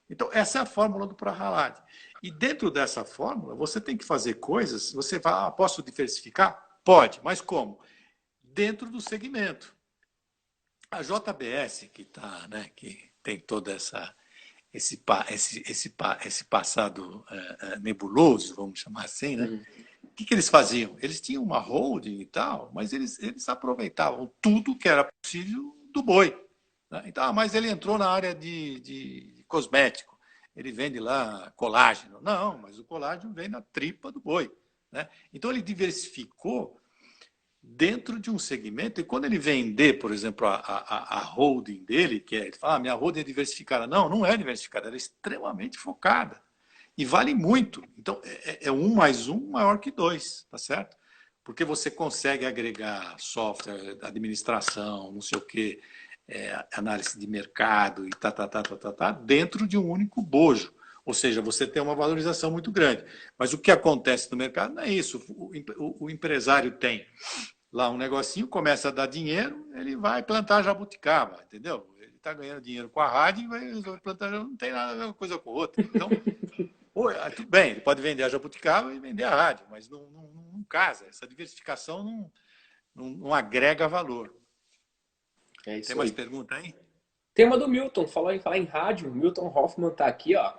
Speaker 1: Então, essa é a fórmula do Prahalad. E dentro dessa fórmula, você tem que fazer coisas, você vai, posso diversificar? Pode, mas como? Dentro do segmento. A JBS, que tá, né, que tem toda esse passado nebuloso, vamos chamar assim, né?
Speaker 2: Uhum.
Speaker 1: O que eles faziam? Eles tinham uma holding e tal, mas eles aproveitavam tudo que era possível do boi. Né? Então, mas ele entrou na área de cosmético. Ele vende lá colágeno. Não, mas o colágeno vem na tripa do boi. Né? Então, ele diversificou dentro de um segmento, e quando ele vender, por exemplo, a holding dele, que é, ele fala, minha holding é diversificada. Não, não é diversificada, ela é extremamente focada. E vale muito. Então, é um mais um maior que dois, tá certo? Porque você consegue agregar software, administração, não sei o quê, análise de mercado e dentro de um único bojo. Ou seja, você tem uma valorização muito grande. Mas o que acontece no mercado não é isso. O empresário tem lá um negocinho, começa a dar dinheiro, ele vai plantar jabuticaba, entendeu? Ele está ganhando dinheiro com a rádio e vai plantar, não tem nada a ver uma coisa com a outra. Então, tudo bem, ele pode vender a jabuticaba e vender a rádio, mas não casa. Essa diversificação não agrega valor.
Speaker 2: É
Speaker 1: Tem
Speaker 2: isso
Speaker 1: mais
Speaker 2: aí.
Speaker 1: pergunta aí?
Speaker 2: Tem uma do Milton, falou em falar em rádio. Milton Hoffman tá aqui, ó.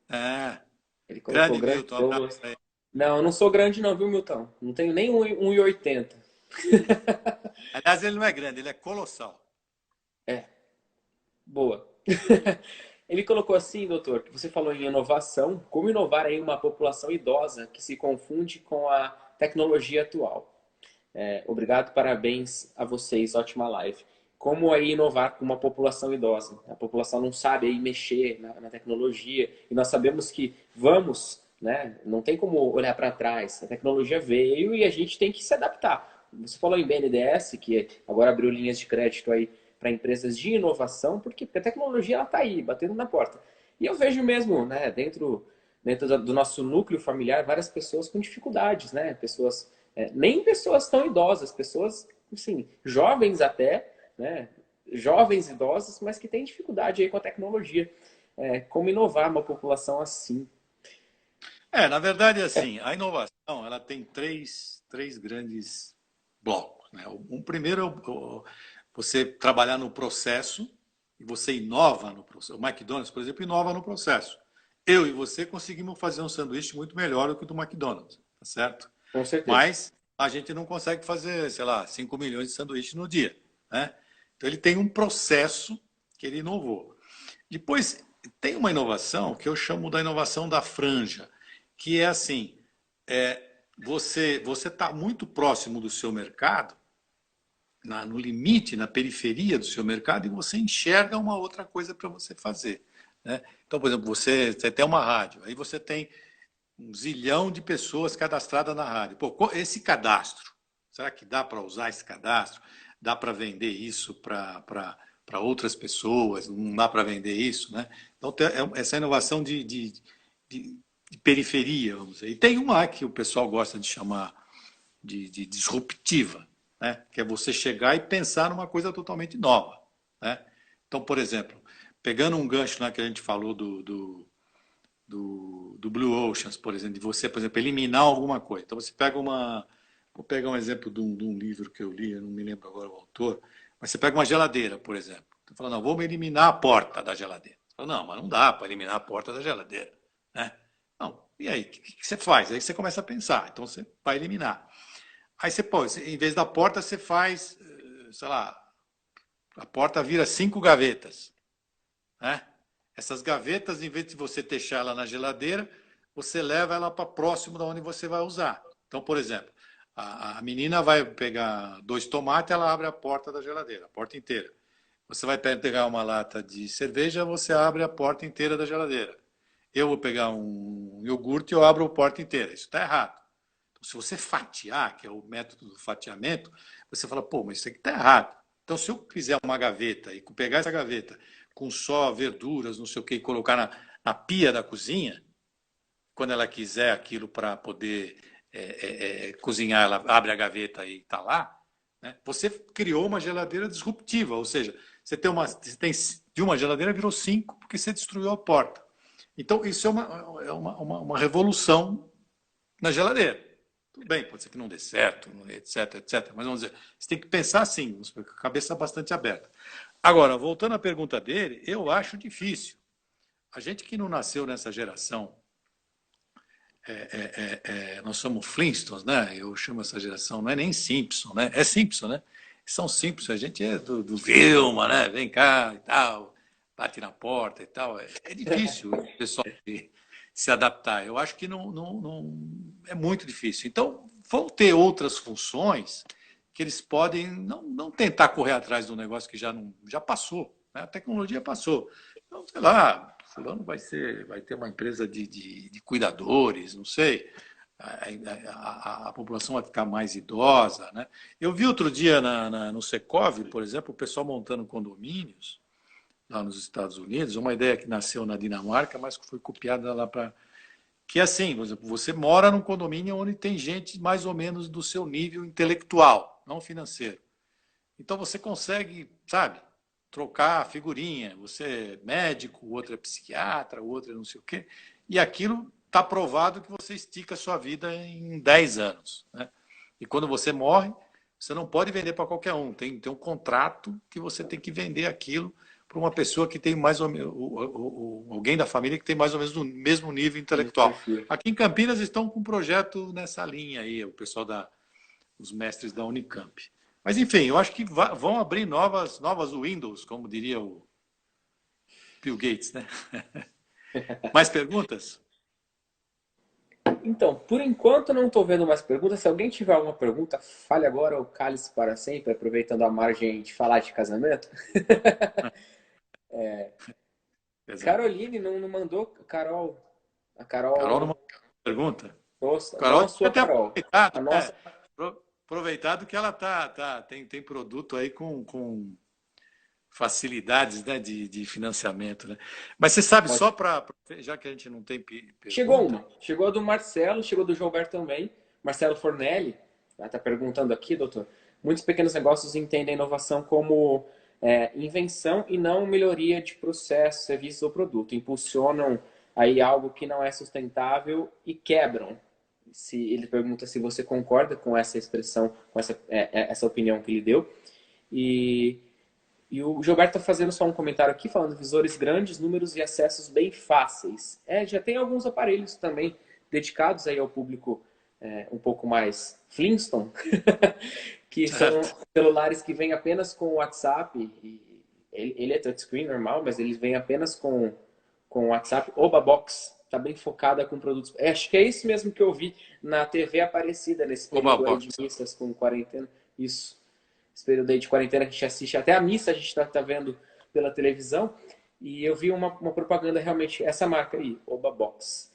Speaker 1: É,
Speaker 2: Ele colocou
Speaker 1: grande
Speaker 2: grande
Speaker 1: Milton, um abraço
Speaker 2: Douglas.
Speaker 1: aí.
Speaker 2: Não, eu não sou grande não, viu, Milton? Não tenho nem 1,80.
Speaker 1: Aliás, ele não é grande, ele é colossal.
Speaker 2: É, boa. Ele colocou assim, doutor, que você falou em inovação, como inovar aí uma população idosa que se confunde com a tecnologia atual. Obrigado, parabéns a vocês, ótima live. Como aí inovar com uma população idosa? A população não sabe aí mexer na tecnologia e nós sabemos que vamos, né? Não tem como olhar para trás. A tecnologia veio e a gente tem que se adaptar. Você falou em BNDES, que agora abriu linhas de crédito aí para empresas de inovação, porque a tecnologia ela está aí, batendo na porta. E eu vejo mesmo, né, dentro do nosso núcleo familiar, várias pessoas com dificuldades, né? Pessoas nem pessoas tão idosas, pessoas, assim, jovens até, né? Jovens idosos, mas que têm dificuldade aí com a tecnologia. Como inovar uma população assim?
Speaker 1: Na verdade, assim, a inovação ela tem três grandes blocos. Né? Um primeiro é você trabalhar no processo e você inova no processo. O McDonald's, por exemplo, inova no processo. Eu e você conseguimos fazer um sanduíche muito melhor do que o do McDonald's, tá certo?
Speaker 2: Com certeza.
Speaker 1: Mas a gente não consegue fazer, sei lá, 5 milhões de sanduíches no dia. Né? Então ele tem um processo que ele inovou. Depois tem uma inovação que eu chamo da inovação da franja, que é assim, você está muito próximo do seu mercado, no limite, na periferia do seu mercado, e você enxerga uma outra coisa para você fazer. Né? Então, por exemplo, você tem uma rádio, aí você tem um zilhão de pessoas cadastradas na rádio. Pô, esse cadastro, será que dá para usar esse cadastro? Dá para vender isso para outras pessoas? Não dá para vender isso? Né? Então, essa inovação de periferia, vamos dizer. E tem uma que o pessoal gosta de chamar de disruptiva, né? Que é você chegar e pensar numa coisa totalmente nova. Né? Então, por exemplo, pegando um gancho que a gente falou do Blue Oceans, por exemplo, de você, por exemplo, eliminar alguma coisa. Então você pega uma. Vou pegar um exemplo de um livro que eu li, eu não me lembro agora o autor, mas você pega uma geladeira, por exemplo. Você fala, não, vamos eliminar a porta da geladeira. Você fala, não, mas não dá para eliminar a porta da geladeira. Né? Não, e aí, o que você faz? Aí você começa a pensar, então você vai eliminar. Aí você, pô, em vez da porta, você faz, sei lá, a porta vira 5 gavetas. Né? Essas gavetas, em vez de você deixar ela na geladeira, você leva ela para próximo da onde você vai usar. Então, por exemplo, a menina vai pegar 2 tomates, ela abre a porta da geladeira, a porta inteira. Você vai pegar uma lata de cerveja, você abre a porta inteira da geladeira. Eu vou pegar um iogurte e eu abro a porta inteira. Isso está errado. Então, se você fatiar, que é o método do fatiamento, você fala, pô, mas isso aqui está errado. Então, se eu fizer uma gaveta e pegar essa gaveta com só verduras, não sei o que, e colocar na pia da cozinha, quando ela quiser aquilo para poder cozinhar, ela abre a gaveta e está lá, né? Você criou uma geladeira disruptiva, ou seja, você tem de uma geladeira virou 5 porque você destruiu a porta. Então, isso uma revolução na geladeira. Tudo bem, pode ser que não dê certo, etc, etc. Mas vamos dizer, você tem que pensar assim, com a cabeça bastante aberta. Agora, voltando à pergunta dele, eu acho difícil. A gente que não nasceu nessa geração, nós somos Flintstones, né? Eu chamo essa geração, não é nem Simpson, né? É Simpson, né? São Simpsons, a gente é do Vilma, né? Vem cá e tal, bate na porta e tal. É difícil o pessoal se adaptar. Eu acho que não é muito difícil. Então, vão ter outras funções que eles podem não tentar correr atrás do negócio que já passou, né? A tecnologia passou. Então, sei lá, fulano vai ter uma empresa de cuidadores, não sei. A população vai ficar mais idosa, né? Eu vi outro dia no Secov, por exemplo, o pessoal montando condomínios lá nos Estados Unidos, uma ideia que nasceu na Dinamarca, mas que foi copiada lá para... Que é assim, por exemplo, você mora num condomínio onde tem gente mais ou menos do seu nível intelectual, não financeiro. Então você consegue, sabe, trocar figurinha. Você é médico, o outro é psiquiatra, o outro é não sei o quê. E aquilo está provado que você estica a sua vida em 10 anos, né? E quando você morre, você não pode vender para qualquer um. Tem um contrato que você tem que vender aquilo para uma pessoa que tem mais ou menos, alguém da família que tem mais ou menos o mesmo nível intelectual. Aqui em Campinas estão com um projeto nessa linha aí, o pessoal os mestres da Unicamp. Mas enfim, eu acho que vão abrir novas Windows, como diria o Bill Gates, né? Mais perguntas?
Speaker 2: Então, por enquanto não estou vendo mais perguntas. Se alguém tiver alguma pergunta, fale agora ou cale-se para sempre, aproveitando a margem de falar de casamento. Caroline não mandou, Carol. A
Speaker 1: Carol não
Speaker 2: Carol.
Speaker 1: mandou pergunta?
Speaker 2: Nossa, não
Speaker 1: Carol
Speaker 2: a sua
Speaker 1: até
Speaker 2: Carol.
Speaker 1: aproveitado,
Speaker 2: A
Speaker 1: né?
Speaker 2: nossa.
Speaker 1: Aproveitado que ela tem produto aí com facilidades, né, de financiamento, né? Mas você sabe,
Speaker 2: Pode.
Speaker 1: só para... Já que a gente não tem
Speaker 2: Chegou
Speaker 1: pergunta...
Speaker 2: uma. Chegou a do Marcelo, chegou do Gilberto também. Marcelo Fornelli está perguntando aqui, doutor. Muitos pequenos negócios entendem a inovação como invenção e não melhoria de processo, serviço ou produto. Impulsionam aí algo que não é sustentável e quebram. Ele pergunta se você concorda com essa expressão, com essa opinião que ele deu. E o Gilberto está fazendo só um comentário aqui, falando visores grandes, números e acessos bem fáceis. Já tem alguns aparelhos também dedicados aí ao público um pouco mais Flintstone, que são
Speaker 1: Certo.
Speaker 2: celulares que vêm apenas com o WhatsApp. Ele é touchscreen normal, mas eles vêm apenas com o WhatsApp. Oba Box está bem focada com produtos. Acho que é isso mesmo que eu vi na TV Aparecida nesse período aí de missas com quarentena. Isso. Esse período aí de quarentena que a gente assiste, até a missa a gente está vendo pela televisão, e eu vi uma propaganda realmente, essa marca aí, Oba Box.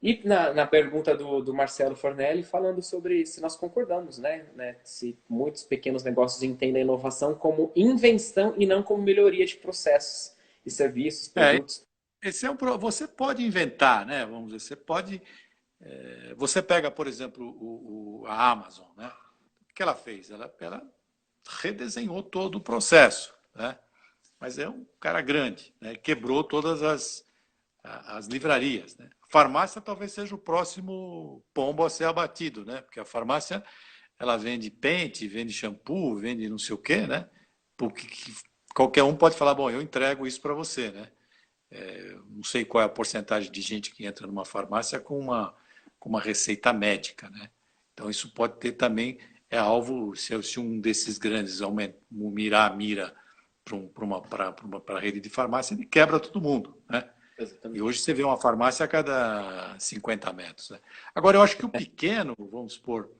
Speaker 2: E na pergunta do Marcelo Fornelli, falando sobre se nós concordamos, né? Se muitos pequenos negócios entendem a inovação como invenção e não como melhoria de processos e serviços, produtos.
Speaker 1: Você pode inventar, né? Vamos dizer, você pode... Você pega, por exemplo, a Amazon, né? O que ela fez? Ela redesenhou todo o processo, né? Mas é um cara grande, né? Quebrou todas as livrarias, né? A farmácia talvez seja o próximo pombo a ser abatido, né? Porque a farmácia ela vende pente, vende shampoo, vende não sei o quê, né? Porque qualquer um pode falar, bom, eu entrego isso para você, né? Não sei qual é a porcentagem de gente que entra numa farmácia com uma receita médica, né? Então isso pode ter também alvo, se um desses grandes mirar a mira para a rede de farmácia, ele quebra todo mundo, né?
Speaker 2: Exatamente.
Speaker 1: E hoje você vê uma farmácia a cada 50 metros, né? Agora, eu acho que o pequeno, vamos supor,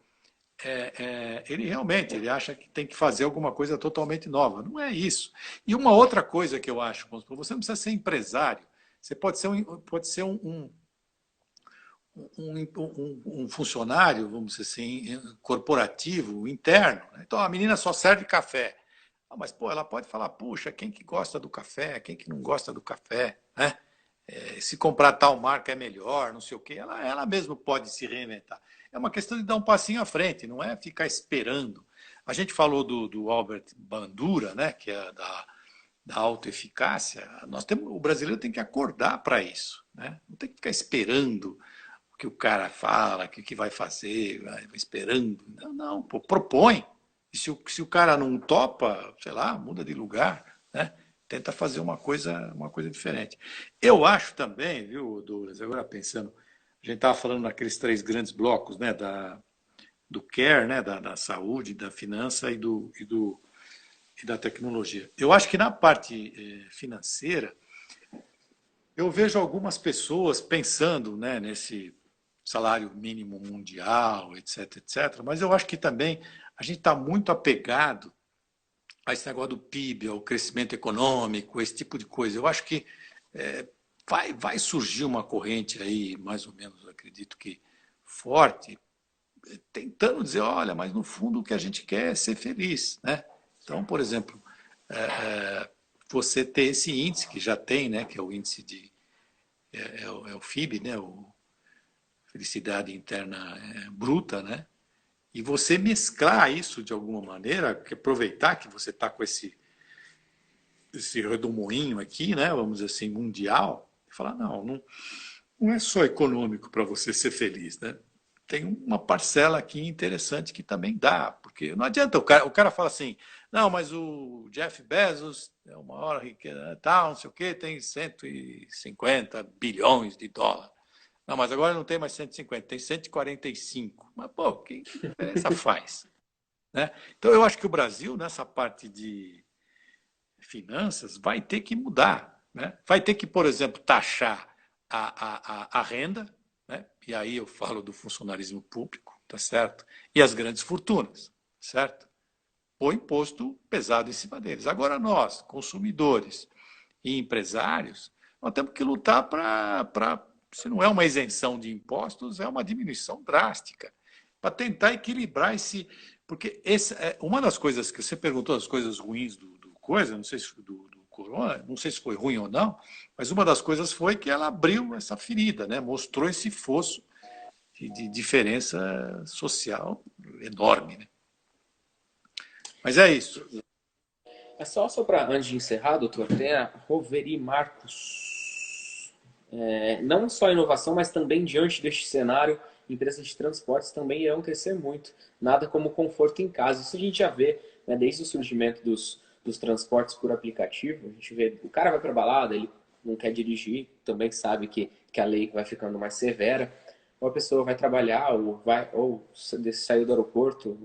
Speaker 1: ele acha que tem que fazer alguma coisa totalmente nova. Não é isso. E uma outra coisa que eu acho, vamos supor, você não precisa ser empresário, você pode ser um funcionário, vamos dizer assim, corporativo, interno. Então, a menina só serve café. Mas, pô, ela pode falar, puxa, quem que gosta do café? Quem que não gosta do café? Né? se comprar tal marca é melhor, não sei o quê. Ela mesma pode se reinventar. É uma questão de dar um passinho à frente, não é ficar esperando. A gente falou do Albert Bandura, né, que é da autoeficácia. O brasileiro tem que acordar para isso, né? Não tem que ficar esperando o que o cara fala, o que vai fazer, vai esperando. Não, pô, propõe. E se o cara não topa, sei lá, muda de lugar, né? Tenta fazer uma coisa diferente. Eu acho também, viu, Douglas, agora pensando, a gente estava falando naqueles 3 grandes blocos, né, do care, né, da saúde, da finança e da tecnologia. Eu acho que na parte financeira, eu vejo algumas pessoas pensando, né, nesse salário mínimo mundial, etc, etc. Mas eu acho que também a gente está muito apegado a esse negócio do PIB, ao crescimento econômico, esse tipo de coisa. Eu acho que vai surgir uma corrente aí, mais ou menos, acredito que forte, tentando dizer, olha, mas no fundo o que a gente quer é ser feliz, né? Então, por exemplo, você ter esse índice que já tem, né, que é o índice é o FIB, né, o felicidade interna bruta, né? E você mesclar isso de alguma maneira, que aproveitar que você está com esse redemoinho aqui, né, vamos dizer assim, mundial, e falar, não é só econômico para você ser feliz, né? Tem uma parcela aqui interessante que também dá, porque não adianta, o cara fala assim, não, mas o Jeff Bezos é o maior riqueza, tal, não sei o quê, tem 150 bilhões de dólares. Não, mas agora não tem mais 150, tem 145. Mas, pô, que diferença faz? Né? Então, eu acho que o Brasil, nessa parte de finanças, vai ter que mudar. Né? Vai ter que, por exemplo, taxar a renda, né? E aí eu falo do funcionalismo público, tá certo? E as grandes fortunas, certo? Pôr imposto pesado em cima deles. Agora, nós, consumidores e empresários, nós temos que lutar para se não é uma isenção de impostos, é uma diminuição drástica, para tentar equilibrar esse. Porque uma das coisas que você perguntou, as coisas ruins do coisa, não sei se do corona, não sei se foi ruim ou não, mas uma das coisas foi que ela abriu essa ferida, né? Mostrou esse fosso de diferença social enorme. Né? Mas é isso.
Speaker 2: É só para, antes de encerrar, doutor, tem a Roveri Marcos. Não só inovação, mas também diante deste cenário, empresas de transportes também irão crescer muito. Nada como conforto em casa. Isso a gente já vê, né, desde o surgimento dos transportes por aplicativo. A gente vê, o cara vai para balada, ele não quer dirigir, também sabe que a lei vai ficando mais severa. Ou a pessoa vai trabalhar, ou saiu do aeroporto,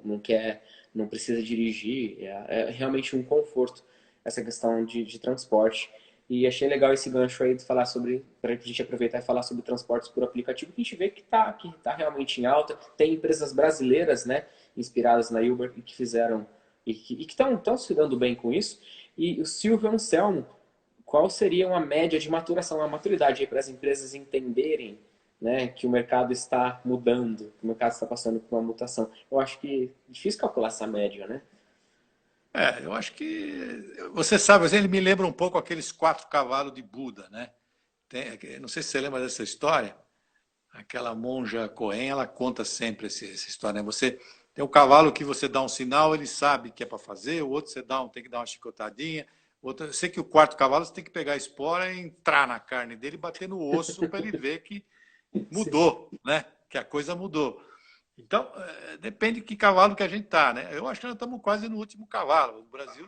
Speaker 2: não quer, não precisa dirigir. É realmente um conforto essa questão de transporte. E achei legal esse gancho aí de falar sobre, para a gente aproveitar e falar sobre transportes por aplicativo, que a gente vê que tá realmente em alta. Tem empresas brasileiras, né, inspiradas na Uber, e que fizeram, e que estão se dando bem com isso. E o Silvio Anselmo, qual seria uma média de maturação, uma maturidade aí para as empresas entenderem, né, que o mercado está mudando, que o mercado está passando por uma mutação? Eu acho que é difícil calcular essa média, né?
Speaker 1: Eu acho que você sabe, ele me lembra um pouco aqueles 4 cavalos de Buda, né? Não sei se você lembra dessa história. Aquela monja Cohen, ela conta sempre essa história. Né? Você tem um cavalo que você dá um sinal, ele sabe que é para fazer. O outro tem que dar uma chicotadinha. Eu sei que o 4 cavalo você tem que pegar a espora e entrar na carne dele, e bater no osso para ele ver que mudou, né? Que a coisa mudou. Então, depende de que cavalo que a gente está, né? Eu acho que nós estamos quase no último cavalo. O Brasil,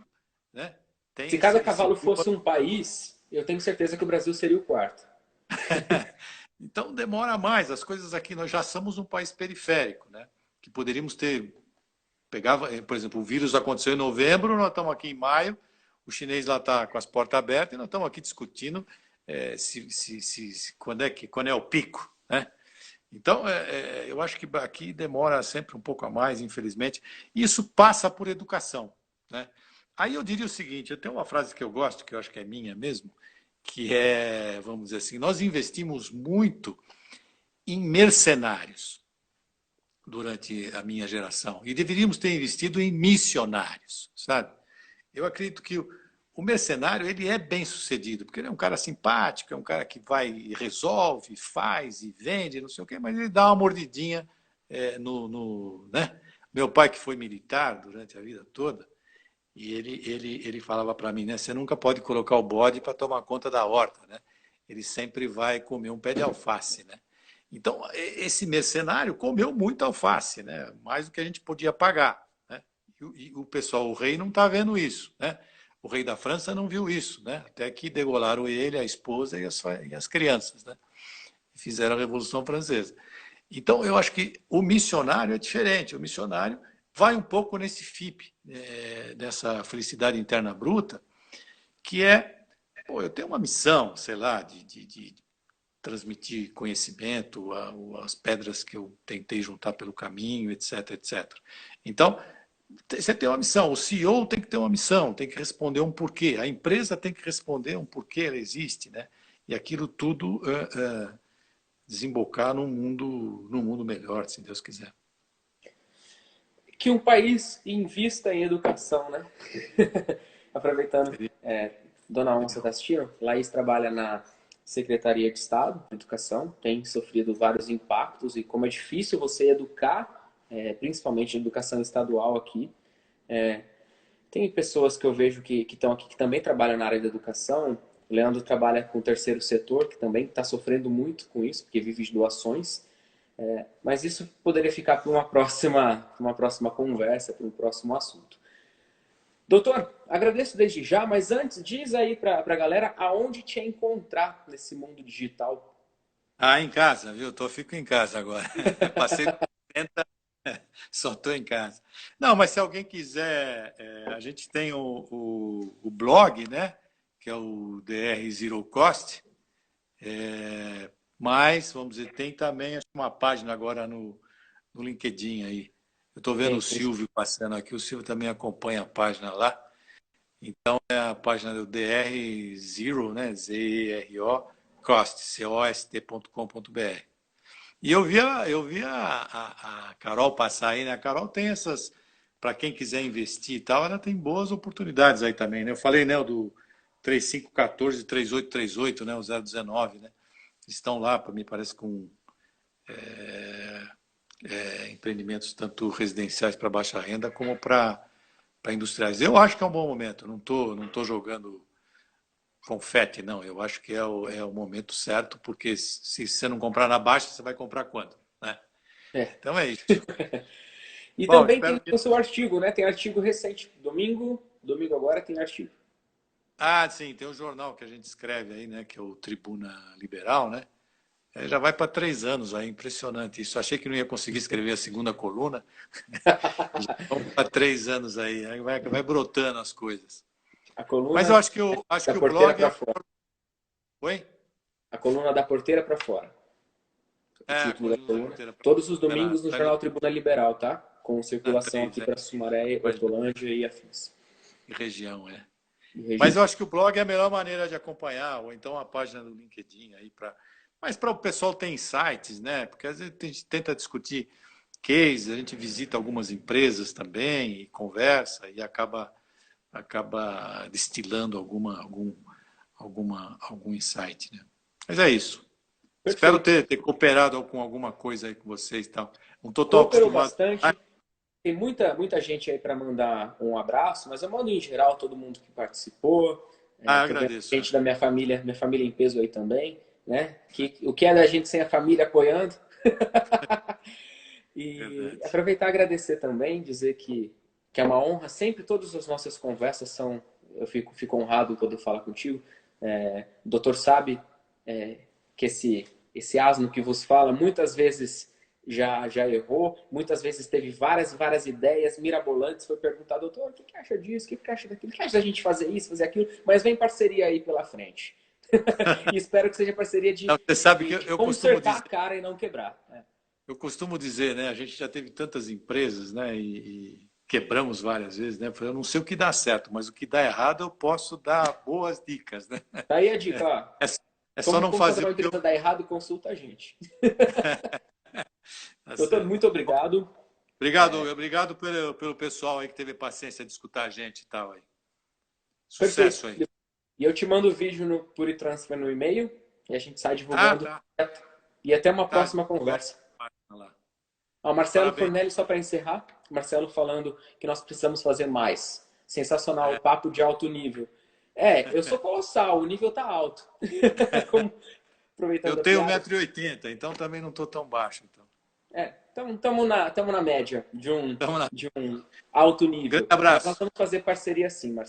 Speaker 1: né, tem
Speaker 2: Se cada cavalo fosse um país, eu tenho certeza que o Brasil seria o quarto.
Speaker 1: Então, demora mais. As coisas aqui, nós já somos um país periférico, né? Que poderíamos ter... por exemplo, o vírus aconteceu em novembro, nós estamos aqui em maio, o chinês lá está com as portas abertas e nós estamos aqui discutindo quando é o pico, né? Então, eu acho que aqui demora sempre um pouco a mais, infelizmente. E isso passa por educação, né? Aí eu diria o seguinte, eu tenho uma frase que eu gosto, que eu acho que é minha mesmo, que é, vamos dizer assim, nós investimos muito em mercenários durante a minha geração e deveríamos ter investido em missionários, sabe? Eu acredito que o mercenário ele é bem sucedido, porque ele é um cara simpático, é um cara que vai e resolve, faz e vende, não sei o quê, mas ele dá uma mordidinha né? Meu pai, que foi militar durante a vida toda, e ele falava para mim, né? Você nunca pode colocar o bode para tomar conta da horta, né? Ele sempre vai comer um pé de alface, né? Então, esse mercenário comeu muito alface, né? Mais do que a gente podia pagar, né? E o pessoal, o rei não está vendo isso, né? O rei da França não viu isso, né? Até que degolaram ele, a esposa e as crianças, né? Fizeram a Revolução Francesa. Então, eu acho que o missionário é diferente. O missionário vai um pouco nesse FIP, dessa felicidade interna bruta, que é, pô, eu tenho uma missão, sei lá, de transmitir conhecimento, as pedras que eu tentei juntar pelo caminho, etc, etc. Então, você tem uma missão, o CEO tem que ter uma missão, tem que responder um porquê, a empresa tem que responder um porquê ela existe, né? E aquilo tudo desembocar num mundo melhor, se Deus quiser.
Speaker 2: Que um país invista em educação, né? Aproveitando, Dona Onça está assistindo, Laís trabalha na Secretaria de Estado de Educação, tem sofrido vários impactos e como é difícil você educar, principalmente educação estadual aqui. Tem pessoas que eu vejo que estão aqui que também trabalham na área da educação. O Leandro trabalha com o terceiro setor, que também está sofrendo muito com isso, porque vive de doações. Mas isso poderia ficar para uma próxima conversa, para um próximo assunto. Doutor, agradeço desde já, mas antes, diz aí para a galera aonde te encontrar nesse mundo digital.
Speaker 1: Ah, em casa, viu? Fico em casa agora. Passei dos 70, só estou em casa. Não, mas se alguém quiser, a gente tem o blog, né? Que é o DR Zero Cost. Mas, vamos dizer, tem também acho, uma página agora no LinkedIn aí. Eu estou vendo o Silvio passando aqui, o Silvio também acompanha a página lá. Então, é a página do DR Zero, né? ZERO, Cost, cost.com.br. E eu vi a Carol passar aí, né? A Carol tem essas, para quem quiser investir e tal, ela tem boas oportunidades aí também, né? Eu falei, né, o do 3514 3838, né? O 019, né? Estão lá, para mim, parece com empreendimentos tanto residenciais para baixa renda como para industriais. Eu acho que é um bom momento, não tô jogando confete, não. Eu acho que é o momento certo, porque se você não comprar na baixa, você vai comprar quando? Né?
Speaker 2: É.
Speaker 1: Então é isso.
Speaker 2: E
Speaker 1: Bom,
Speaker 2: também
Speaker 1: espero
Speaker 2: tem
Speaker 1: que.
Speaker 2: o seu artigo, né? Tem artigo recente. Domingo agora tem artigo.
Speaker 1: Ah, sim, tem um jornal que a gente escreve aí, né? Que é o Tribuna Liberal, né? Já vai para 3 anos aí, impressionante isso. Achei que não ia conseguir escrever a segunda coluna. Já vamos para 3 anos aí vai brotando as coisas.
Speaker 2: A
Speaker 1: Mas eu
Speaker 2: coluna
Speaker 1: acho
Speaker 2: da
Speaker 1: que o
Speaker 2: porteira
Speaker 1: blog
Speaker 2: para
Speaker 1: é.
Speaker 2: fora.
Speaker 1: Oi?
Speaker 2: A coluna da porteira para fora. O
Speaker 1: É,
Speaker 2: título da
Speaker 1: coluna da
Speaker 2: coluna.
Speaker 1: porteira.
Speaker 2: Todos os
Speaker 1: Vai na,
Speaker 2: domingos no
Speaker 1: vai no,
Speaker 2: Jornal Tribuna Liberal, tá? Com
Speaker 1: na
Speaker 2: circulação
Speaker 1: 3,
Speaker 2: aqui para Sumaré, Hortolândia e afins.
Speaker 1: região, é.
Speaker 2: E
Speaker 1: Mas
Speaker 2: região.
Speaker 1: eu acho que o blog é a melhor maneira de acompanhar, ou então a página do LinkedIn aí para. Mas para o pessoal ter insights, né? Porque às vezes a gente tenta discutir cases, a gente visita algumas empresas também e conversa e acaba destilando algum insight, né? Mas é isso. Espero
Speaker 2: Perfeito.
Speaker 1: ter cooperado com alguma coisa aí com vocês e tal. Não estou tão
Speaker 2: Cooperou
Speaker 1: acostumado.
Speaker 2: bastante. Tem muita gente aí para mandar um abraço, mas eu mando em geral todo mundo que participou. Tô vendo
Speaker 1: Agradeço.
Speaker 2: gente da minha família em peso aí também, né? O que é da gente sem a família apoiando? E
Speaker 1: Verdade.
Speaker 2: aproveitar e agradecer também, dizer que é uma honra. Sempre todas as nossas conversas são. Eu fico honrado quando eu falo contigo. O doutor sabe que esse asno que vos fala muitas vezes já errou, muitas vezes teve várias ideias mirabolantes. Foi perguntar, doutor, o que acha disso? O que acha daquilo? O que acha da gente fazer isso, fazer aquilo? Mas vem parceria aí pela frente. E espero que seja parceria
Speaker 1: Não, você sabe que
Speaker 2: de
Speaker 1: eu costumo
Speaker 2: consertar a
Speaker 1: dizer.
Speaker 2: cara e não quebrar.
Speaker 1: Eu costumo dizer, né? A gente já teve tantas empresas, né? E quebramos várias vezes, né? Eu não sei o que dá certo, mas o que dá errado eu posso dar boas dicas, né?
Speaker 2: Tá aí a dica, ó.
Speaker 1: É, é só não
Speaker 2: Como fazer
Speaker 1: fazer
Speaker 2: uma
Speaker 1: o que eu.
Speaker 2: empresa dar errado, consulta a gente.
Speaker 1: Tá
Speaker 2: Doutor,
Speaker 1: certo.
Speaker 2: muito obrigado.
Speaker 1: Obrigado pelo pessoal aí que teve paciência de escutar a gente e tal aí. Sucesso aí.
Speaker 2: Perfeito. E eu te mando o vídeo no Puritransfer no e-mail e a gente sai
Speaker 1: Ah,
Speaker 2: divulgando.
Speaker 1: tá.
Speaker 2: E até uma
Speaker 1: Tá.
Speaker 2: próxima conversa.
Speaker 1: Lá.
Speaker 2: O Marcelo
Speaker 1: Parabéns.
Speaker 2: Fornelli, só para encerrar, o Marcelo falando que nós precisamos fazer mais. Sensacional, papo de alto nível. Eu sou colossal, o nível tá alto.
Speaker 1: Eu
Speaker 2: Aproveitando a
Speaker 1: tenho
Speaker 2: piada.
Speaker 1: 1,80 m, então também não estou tão baixo. Então.
Speaker 2: Estamos na média de
Speaker 1: Tamo na...
Speaker 2: um alto
Speaker 1: Grande
Speaker 2: nível. Mas nós
Speaker 1: abraço.
Speaker 2: vamos fazer parceria sim, Marcelo.